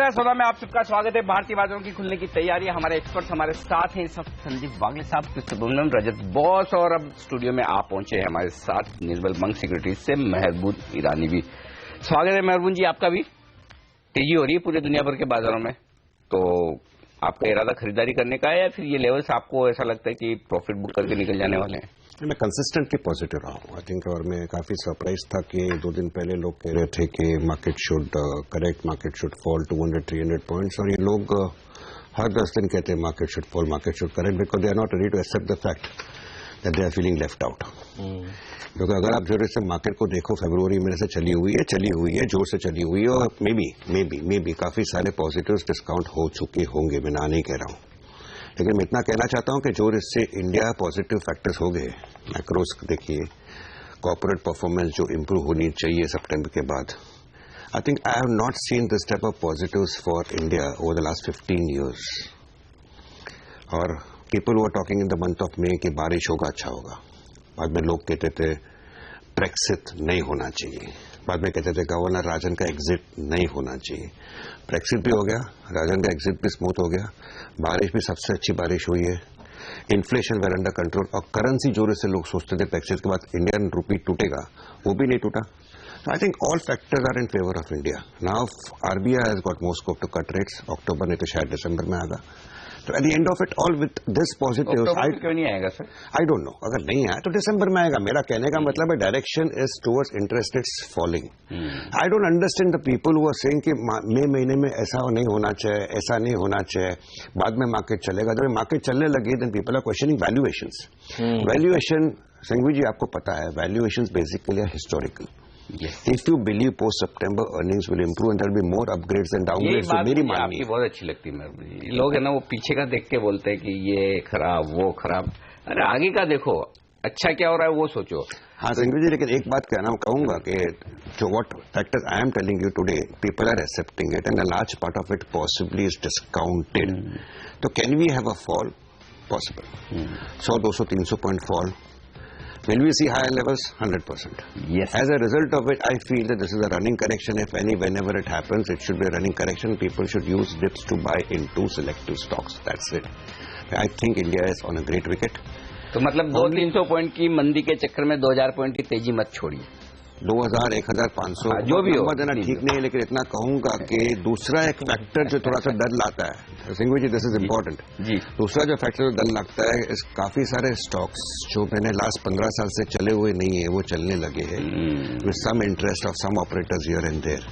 नमस्कार सौदा में आप सबका स्वागत है। भारतीय बाजारों की खुलने की तैयारी, हमारे एक्सपर्ट्स हमारे साथ हैं इस वक्त संदीप वागले साहब, सुब्रमण्यम, रजत बॉस, और अब स्टूडियो में आप पहुंचे हैं हमारे साथ निर्मल मंग सिक्योरिटीज से मेहरबून ईरानी भी। स्वागत है मेहरबून जी आपका भी। तेजी हो रही है पूरे दुनिया भर के बाजारों में, तो आपका इरादा खरीदारी करने का है या फिर ये लेवल्स आपको ऐसा लगता है कि प्रॉफिट बुक करके निकल जाने वाले हैं? मैं कंसिस्टेंटली पॉजिटिव रहा हूँ आई थिंक, और मैं काफी सरप्राइज था कि 2 दिन पहले लोग कह रहे थे कि market should correct, market should fall 200-300 points, और ये लोग हर 10 दिन कहते हैं market should fall, market should correct, because they are not ready to accept the fact that they are feeling left out. क्योंकि अगर आप जोर से मार्केट को देखो, फरवरी में से चली हुई है, जोर से चली हुई है, और मे बी काफी सारे पॉजिटिव्स डिस्काउंट हो चुके होंगे, मैं ना नहीं कह रहा हूँ, लेकिन मैं इतना कहना चाहता हूं कि जो इससे इंडिया पॉजिटिव फैक्टर्स हो गए, मैक्रोस देखिए, कॉर्पोरेट परफॉर्मेंस जो इंप्रूव होनी चाहिए सितंबर के बाद, I think I have not seen this type of positives for India over the last 15 years। और people were talking in the month of May कि बारिश होगा, अच्छा होगा। बाद में लोग कहते थे ब्रेक्सिट नहीं होना चाहिए, बाद में कहते थे गवर्नर राजन का एग्जिट नहीं होना चाहिए। ब्रेक्सिट भी हो गया, राजन का एग्जिट भी स्मूथ हो गया, बारिश भी सबसे अच्छी बारिश हुई है, इन्फ्लेशन वेर अंडर कंट्रोल, और करेंसी जोर से लोग सोचते थे ब्रेक्सिट के बाद इंडियन रूपी टूटेगा, वो भी नहीं टूटा। I think all factors are in favour of India. Now RBI has got more scope to cut rates, अक्टूबर नहीं तो शायद दिसंबर में आएगा। तो at the end of it all with this positive, क्यों नहीं आएगा सर? आई डोंट नो, अगर नहीं आया तो दिसंबर में आएगा। मेरा कहने का मतलब है direction is towards interest rates falling. I don't understand the people who are saying कि मई महीने में ऐसा नहीं होना चाहिए, ऐसा नहीं होना चाहिए, बाद में मार्केट चलेगा। जब मार्केट चलने लगे then people are questioning valuations. Valuation, Sanghvi ji आपको पता है, valuations basically are historical. Yes. If you believe post-September earnings will improve and there will be more upgrades and downgrades, तो मेरी माननी आपकी बहुत अच्छी लगती है। लोग है ना वो पीछे का देख के बोलते हैं कि ये खराब वो खराब, अरे आगे का देखो, अच्छा क्या हो रहा है वो सोचो। हाँ संजय जी, लेकिन एक बात कहना कहूंगा कि जो what factors I am telling you today, people are accepting it and a large part of it possibly is discounted. तो can we have a fall? Possible. 100-200-300 point fall. Will we see higher levels? 100%. Yes. As a result of it, I feel that this is a running correction. If whenever it happens, it should be a running correction. People should use dips to buy into selective stocks. That's it. I think India is on a great wicket. तो मतलब 200-300 point की मंदी के चक्कर में 2000 point की तेजी मत छोड़िए। 2000, 1500 जो भी हो देना ठीक नहीं है, लेकिन इतना कहूंगा कि दूसरा एक फैक्टर जो थोड़ा सा डर लाता है, सिंघवी जी, दिस इज इम्पोर्टेंट जी। दूसरा जो फैक्टर जो डर लगता है, काफी सारे स्टॉक्स जो मैंने लास्ट 15 साल से चले हुए नहीं है वो चलने लगे हैं with some interest of some operators here and there.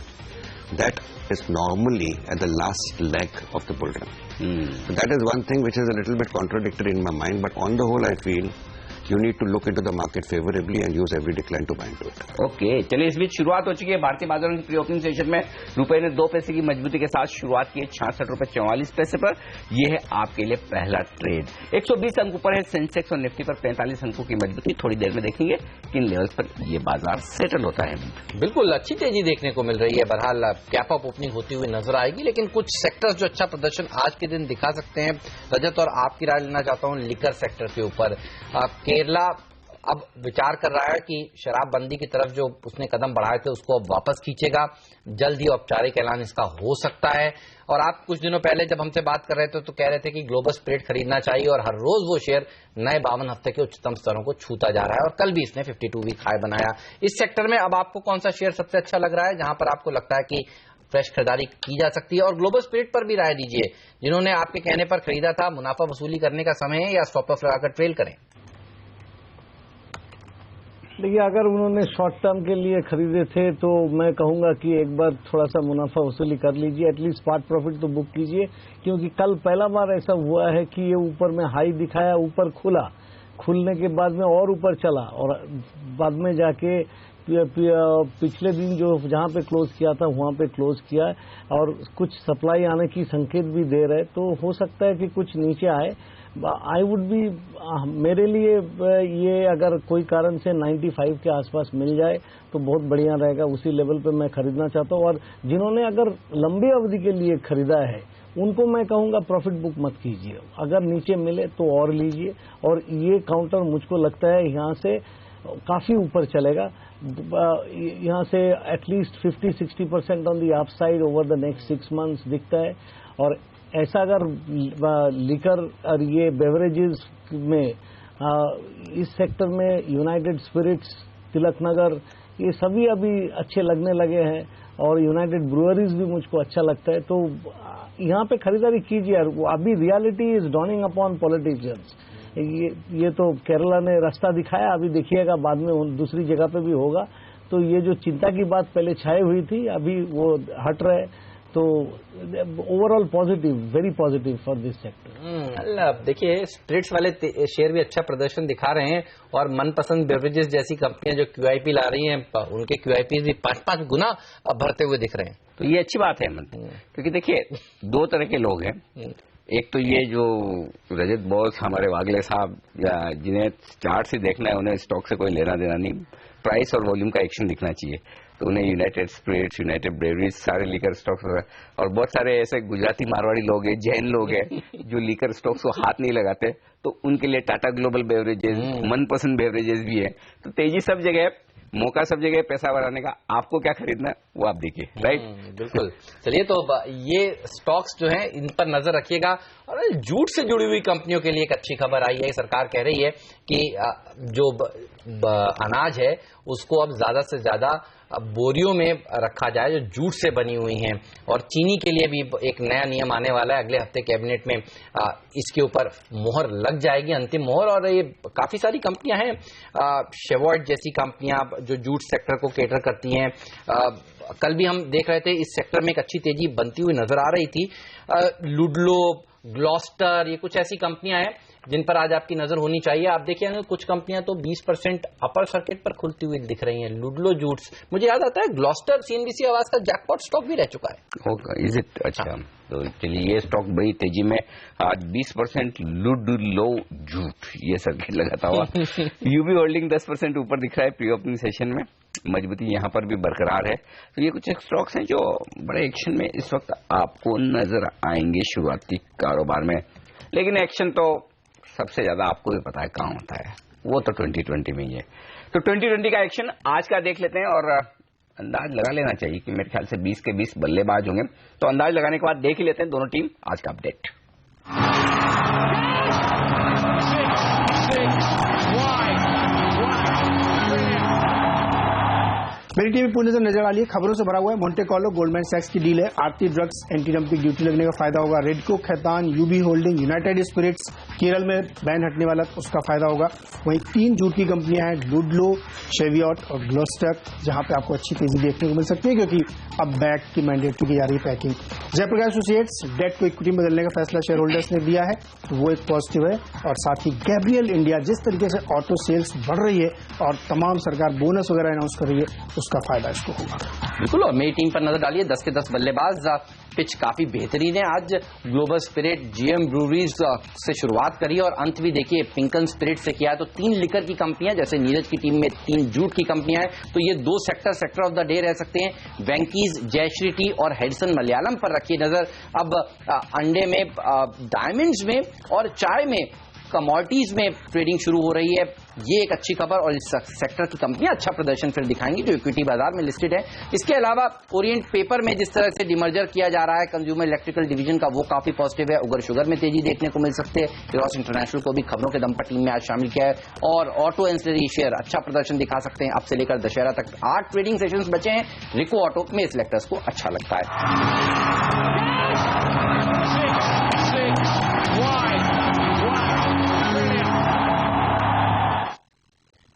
That is normally at the last leg of the bull run. So that is one thing which is a little bit contradictory in my mind, but on the whole I feel you need to look into the market favorably and use every decline to buy into it. Okay, चलिए इस बीच शुरुआत हो चुकी है भारतीय बाजारों की pre opening session में। रुपए ने 2 पैसे की मजबूती के साथ शुरुआत की है, 66 रुपए 44 पैसे पर। यह है आपके लिए पहला ट्रेड। 120 अंक ऊपर है सेंसेक्स और निफ्टी पर 45 अंकों की मजबूती। थोड़ी देर में देखेंगे किन लेवल्स पर यह बाजार सेटल होता है। बिल्कुल अच्छी तेजी देखने को मिल रही है। बहरहाल कैप अप ओपनिंग होती हुई नजर आएगी, लेकिन कुछ सेक्टर्स जो अच्छा प्रदर्शन आज के दिन दिखा सकते हैं। रजत, और आपकी राय लेना चाहता हूं लिकर सेक्टर के ऊपर। केरला अब विचार कर रहा है कि शराबबंदी की तरफ जो उसने कदम बढ़ाए थे उसको अब वापस खींचेगा। जल्द ही औपचारिक ऐलान इसका हो सकता है। और आप कुछ दिनों पहले जब हमसे बात कर रहे थे तो कह रहे थे कि ग्लोबल स्प्रेड खरीदना चाहिए, और हर रोज वो शेयर नए 52 हफ्ते के उच्चतम स्तरों को छूता जा रहा है, और कल भी इसने 52 वीक हाई बनाया। इस सेक्टर में अब आपको कौन सा शेयर सबसे अच्छा लग रहा है, जहां पर आपको लगता है कि फ्रेश खरीदारी की जा सकती है? और ग्लोबल स्प्रेड पर भी राय दीजिए। जिन्होंने आपके कहने पर खरीदा था, मुनाफा वसूली करने का समय है या स्टॉप लॉस लगाकर ट्रेल करें? देखिए, अगर उन्होंने शॉर्ट टर्म के लिए खरीदे थे तो मैं कहूंगा कि एक बार थोड़ा सा मुनाफा वसूली कर लीजिए, एटलीस्ट स्पॉट प्रॉफिट तो बुक कीजिए, क्योंकि कल पहला बार ऐसा हुआ है कि ये ऊपर में हाई दिखाया, ऊपर खुला, खुलने के बाद में और ऊपर चला, और बाद में जाके पिछले दिन जो जहां पे क्लोज किया था वहां पे क्लोज किया, और कुछ सप्लाई आने की संकेत भी दे रहे, तो हो सकता है कि कुछ नीचे आए। आई वुड बी, मेरे लिए ये अगर कोई कारण से 95 के आसपास मिल जाए तो बहुत बढ़िया रहेगा, उसी लेवल पे मैं खरीदना चाहता हूं। और जिन्होंने अगर लंबी अवधि के लिए खरीदा है उनको मैं कहूंगा प्रॉफिट बुक मत कीजिए, अगर नीचे मिले तो और लीजिए। और ये काउंटर मुझको लगता है यहाँ से काफी ऊपर चलेगा। यहाँ से at least 50-60% on the up side over the next 6 months दिखता है। और ऐसा अगर लिकर और ये बेवरेजेस में इस सेक्टर में यूनाइटेड स्पिरिट्स, तिलक नगर, ये सभी अभी अच्छे लगने लगे हैं और यूनाइटेड ब्रूअरीज भी मुझको अच्छा लगता है। तो यहाँ पे खरीदारी कीजिए। अभी reality is dawning upon politicians. ये तो केरला ने रास्ता दिखाया, अभी देखिएगा बाद में दूसरी जगह पे भी होगा। तो ये जो चिंता की बात पहले छाई हुई थी अभी वो हट रहे। तो overall positive, very positive for this sector. देखिए स्पिरिट्स वाले शेयर भी अच्छा प्रदर्शन दिखा रहे हैं और मनपसंद बेवरेजेस जैसी कंपनियां जो QIP ला रही हैं उनके QIP भी 5-5 गुना भरते हुए दिख रहे हैं। तो ये अच्छी बात है क्योंकि देखिए 2 तरह के लोग हैं। एक तो ये जो रजत बॉस हमारे वागले साहब जिन्हें चार्ट से देखना है, उन्हें स्टॉक से कोई लेना देना नहीं, प्राइस और वॉल्यूम का एक्शन दिखना चाहिए। तो उन्हें यूनाइटेड स्पिरिट्स, यूनाइटेड ब्रेवरीज, सारे लीकर स्टॉक्स और बहुत सारे ऐसे गुजराती मारवाड़ी लोग हैं, जैन लोग हैं जो लीकर स्टॉक्स को हाथ नहीं लगाते, तो उनके लिए टाटा ग्लोबल बेवरेजेस मनपसंद बेवरेजेस भी है। तो तेजी सब जगह, मौका सब जगह पैसा बढ़ाने का। आपको क्या खरीदना है वो आप देखिए, राइट? बिल्कुल। चलिए तो ये स्टॉक्स जो हैं इन पर नजर रखिएगा। और जूट से जुड़ी हुई कंपनियों के लिए एक अच्छी खबर आई है। सरकार कह रही है कि जो अनाज है उसको अब ज्यादा से ज्यादा बोरियों में रखा जाए जो जूट से बनी हुई हैं। और चीनी के लिए भी एक नया नियम आने वाला है अगले हफ्ते कैबिनेट में, इसके ऊपर मोहर लग जाएगी, अंतिम मोहर। और ये काफी सारी कंपनियां हैं, शेवॉर्ट जैसी कंपनियां जो जूट सेक्टर को केटर करती हैं। कल भी हम देख रहे थे इस सेक्टर में एक अच्छी तेजी बनती हुई नजर आ रही थी। लुडलो, ग्लॉस्टर, ये कुछ ऐसी कंपनियां हैं जिन पर आज आपकी नजर होनी चाहिए। आप देखिए कुछ कंपनियां तो 20% अपर सर्किट पर खुलती हुई दिख रही हैं। लुडलो जूट्स, मुझे याद आता है ग्लॉस्टर CNBC आवाज का जैकपॉट स्टॉक भी रह चुका है। Is it? अच्छा, तो चलिए ये स्टॉक बड़ी तेजी में आज 20% लुडलो जूट ये सर्किट लगाता हुआ। यूबी होल्डिंग 10% ऊपर दिख रहा है प्री ओपनिंग सेशन में, मजबूती यहाँ पर भी बरकरार है। तो ये कुछ स्टॉक्स हैं जो बड़े एक्शन में इस वक्त आपको नजर आएंगे शुरुआती कारोबार में। लेकिन एक्शन तो सबसे ज्यादा आपको भी पता है कहाँ होता है, वो तो 2020 में ही है। तो 2020 का एक्शन आज का देख लेते हैं और अंदाज लगा लेना चाहिए कि मेरे ख्याल से 20 के 20 बल्लेबाज होंगे। तो अंदाज लगाने के बाद देख ही लेते हैं दोनों टीम आज का अपडेट। मेरी टीम पूरी नजर आ रही है, खबरों से भरा हुआ है। मोंटे कार्लो गोल्डमैन सैक्स की डील है, Aarti drugs anti dumping duty लगने का फायदा होगा। Radico Khaitan, UB holding, United Spirits, Kerala में बैन हटने वाला उसका फायदा होगा। वहीं 3 जूट की कंपनियां हैं, लुडलो, शेवियट और ग्लोस्टर, जहां पे आपको अच्छी तेजी देखने को मिल सकती है क्योंकि अब बैग की मैंडेटरी की जा रही है पैकिंग। जयप्रकाश एसोसिएट्स डेट को इक्विटी में बदलने का फैसला शेयर होल्डर्स ने लिया है, तो वो एक पॉजिटिव है। और साथ ही गैब्रियल इंडिया, जिस तरीके से ऑटो सेल्स बढ़ रही है और तमाम सरकार बोनस वगैरह अनाउंस कर रही है, उसका फायदा इसको होगा। बिल्कुल। और मेरी टीम पर नजर डालिए, 10 के 10 बल्लेबाज। पिच काफी बेहतरीन है। आज ग्लोबल स्पिरिट, GM ब्रूवरीज से शुरुआत करी और अंत भी देखिए पिंकन स्पिरिट से किया है। तो 3 लिकर की कंपनियां, जैसे नीरज की टीम में 3 जूट की कंपनियां हैं, तो ये 2 सेक्टर ऑफ द डे रह सकते हैं। वेंकीज, जयश्री टी और हेडसन मलयालम पर रखिए नजर। अब अंडे में, डायमंड्स में और चाय में, कमोडिटीज में ट्रेडिंग शुरू हो रही है। ये एक अच्छी खबर और इस सेक्टर की कंपनियां अच्छा प्रदर्शन फिर दिखाएंगी जो इक्विटी बाजार में लिस्टेड है। इसके अलावा ओरिएंट पेपर में जिस तरह से डिमर्जर किया जा रहा है कंज्यूमर इलेक्ट्रिकल डिवीजन का, वो काफी पॉजिटिव है। उगर शुगर में तेजी देखने को मिल सकती है। यूरोस इंटरनेशनल को भी खबरों के दम पर टीम में आज शामिल किया है। और ऑटो एंसिलरी शेयर अच्छा प्रदर्शन दिखा सकते हैं। अब से लेकर दशहरा तक 8 ट्रेडिंग सेशंस बचे हैं। रिको ऑटो में सेलेक्टर्स को अच्छा लगता है।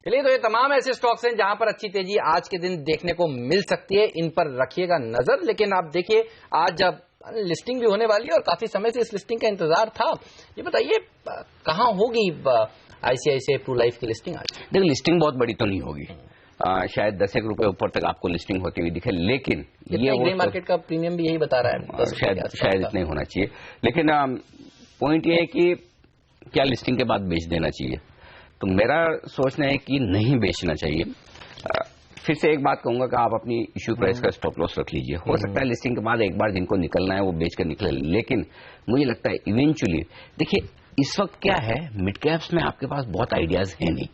चलिए, तो ये तमाम ऐसे स्टॉक्स हैं जहां पर अच्छी तेजी आज के दिन देखने को मिल सकती है, इन पर रखिएगा नजर। लेकिन आप देखिए आज जब लिस्टिंग भी होने वाली है और काफी समय से इस लिस्टिंग का इंतजार था। ये बताइए कहां होगी ICICI प्रू लाइफ की लिस्टिंग आज? देखो, लिस्टिंग बहुत बड़ी तो नहीं होगी, शायद 10 रुपए ऊपर तक आपको लिस्टिंग होती हुई दिखे। लेकिन ये ग्रे मार्केट का प्रीमियम भी यही बता रहा है, शायद इतना ही होना चाहिए। लेकिन पॉइंट ये है कि क्या लिस्टिंग के बाद बेच देना चाहिए? तो मेरा सोचना है कि नहीं बेचना चाहिए। फिर से एक बात कहूंगा कि आप अपनी इश्यू प्राइस का स्टॉप लॉस रख लीजिए। हो सकता है लिस्टिंग के बाद एक बार जिनको निकलना है वो बेच कर निकले, लेकिन मुझे लगता है इवेंचुअली, देखिए इस वक्त क्या है, मिड कैप्स में आपके पास बहुत आइडियाज है नहीं,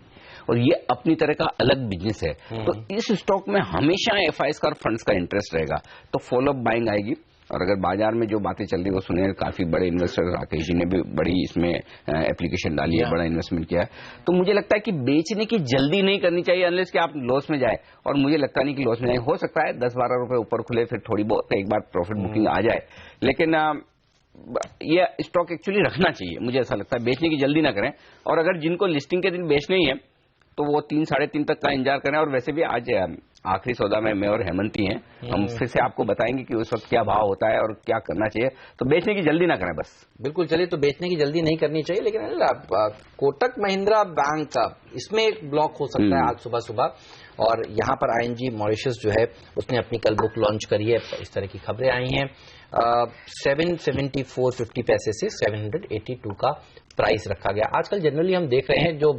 और ये अपनी तरह का अलग बिजनेस है। तो इस स्टॉक में हमेशा एफआईएस का और फंड्स का इंटरेस्ट रहेगा, तो फॉलो अप बाइंग आएगी। और अगर बाजार में जो बातें चल रही है वो सुने, काफी बड़े इन्वेस्टर राकेश जी ने भी बड़ी इसमें एप्लीकेशन डाली है, बड़ा इन्वेस्टमेंट किया है। तो मुझे लगता है कि बेचने की जल्दी नहीं करनी चाहिए अनलेस कि आप लॉस में जाए, और मुझे लगता नहीं कि लॉस में जाए। हो सकता है 10-12 रुपए ऊपर खुले, फिर थोड़ी बहुत एक बार प्रॉफिट बुकिंग आ जाए, लेकिन ये स्टॉक एक्चुअली रखना चाहिए, मुझे ऐसा लगता है। बेचने की जल्दी ना करें, और अगर जिनको लिस्टिंग के दिन बेचना ही है तो वो 3-3.5 तक का इंतजार करें। और वैसे भी आज आखिरी सौदा में मैं और हेमंत ही हैं, हम फिर से आपको बताएंगे कि उस वक्त क्या भाव होता है और क्या करना चाहिए। तो बेचने की जल्दी ना करें बस। बिल्कुल, चलिए, तो बेचने की जल्दी नहीं करनी चाहिए। लेकिन कोटक महिंद्रा बैंक का इसमें एक ब्लॉक हो सकता है आज सुबह सुबह, और यहाँ पर आईएनजी मॉरिशस जो है उसने अपनी कल बुक लॉन्च करी है, इस तरह की खबरें आई हैं। 774.50 पैसे से 782 का प्राइस रखा गया। आजकल जनरली हम देख रहे हैं जो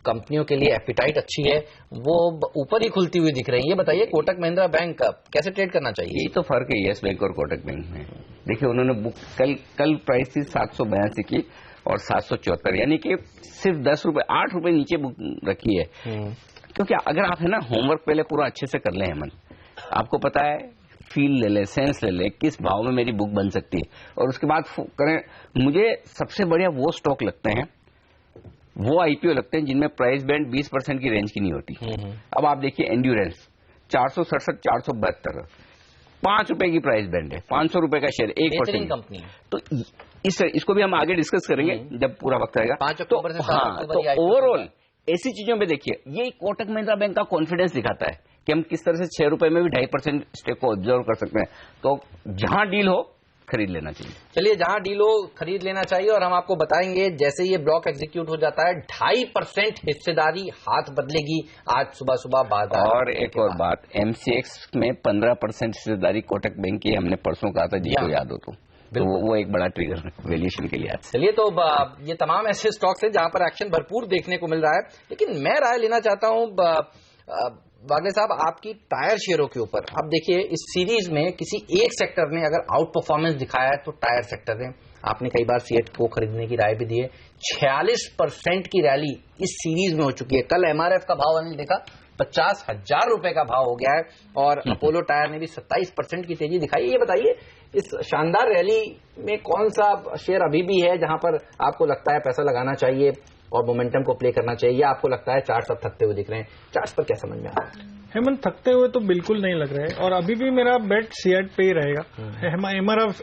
कंपनियों के लिए एपिटाइट अच्छी है वो ऊपर ही खुलती हुई दिख रही है। ये बताइए, कोटक महिंद्रा बैंक का कैसे ट्रेड करना चाहिए? यही तो फर्क है यस बैंक और कोटक बैंक में। देखिए, उन्होंने बुक कल प्राइस थी 782 की और 774, यानी कि सिर्फ 10 रुपए 8 रुपए नीचे बुक रखी है। क्योंकि अगर आप है ना होमवर्क पहले पूरा अच्छे से कर लें हेमंत, आपको पता है, फील ले लें, सेंस ले लें, किस भाव में मेरी बुक बन सकती है, और उसके बाद करें। मुझे सबसे बढ़िया वो स्टॉक लगते हैं, वो आईपीओ लगते हैं जिनमें प्राइस बैंड 20% की रेंज की नहीं होती। अब आप देखिए एंड्योरेंस 467, 472, 5 रुपए की प्राइस बैंड है, 500 रुपए का शेयर, 1% कंपनी है। तो इसको भी हम आगे डिस्कस करेंगे जब पूरा वक्त आएगा। 5 अक्टूबर से 7 अक्टूबर। तो ओवरऑल ऐसी चीजों में देखिए, ये कोटक महिंद्रा बैंक का कॉन्फिडेंस दिखाता है कि हम किस तरह से 6 रुपए में भी 2.5% स्टेक को ऑब्जर्व कर सकते हैं। तो जहां डील हो खरीद लेना चाहिए। चलिए, जहां डील हो खरीद लेना चाहिए, और हम आपको बताएंगे जैसे ये ब्लॉक एग्जीक्यूट हो जाता है 2.5% हिस्सेदारी हाथ बदलेगी आज सुबह सुबह बाजार। और एक और बात, एमसीएक्स में 15% हिस्सेदारी कोटक बैंक की हमने परसों कहा था, जिसको याद हो तो वो एक बड़ा ट्रिगर वैल्यूएशन के लिए। चलिए, तो ये तमाम ऐसे स्टॉक्स हैं जहां पर एक्शन भरपूर देखने को मिल रहा है। लेकिन मैं राय लेना चाहता हूं वागले साहब आपकी टायर शेयरों के ऊपर। अब देखिए, इस सीरीज में किसी एक सेक्टर ने अगर आउट परफॉर्मेंस दिखाया है तो टायर सेक्टर ने। आपने कई बार सीएट को खरीदने की राय भी दी है। 46% की रैली इस सीरीज में हो चुकी है। कल एमआरएफ का भाव हमने देखा 50,000 रुपए का भाव हो गया है, और अपोलो टायर ने भी 27% की तेजी दिखाई। ये बताइए, इस शानदार रैली में कौन सा शेयर अभी भी है जहां पर आपको लगता है पैसा लगाना चाहिए और मोमेंटम को प्ले करना चाहिए, या आपको लगता है चार्ट्स अब थकते हुए दिख रहे हैं? चार्ट्स पर क्या समझ में आ रहा है? हेमंत, थकते हुए तो बिल्कुल नहीं लग रहे हैं, और अभी भी मेरा बेट सीएट पे ही रहेगा।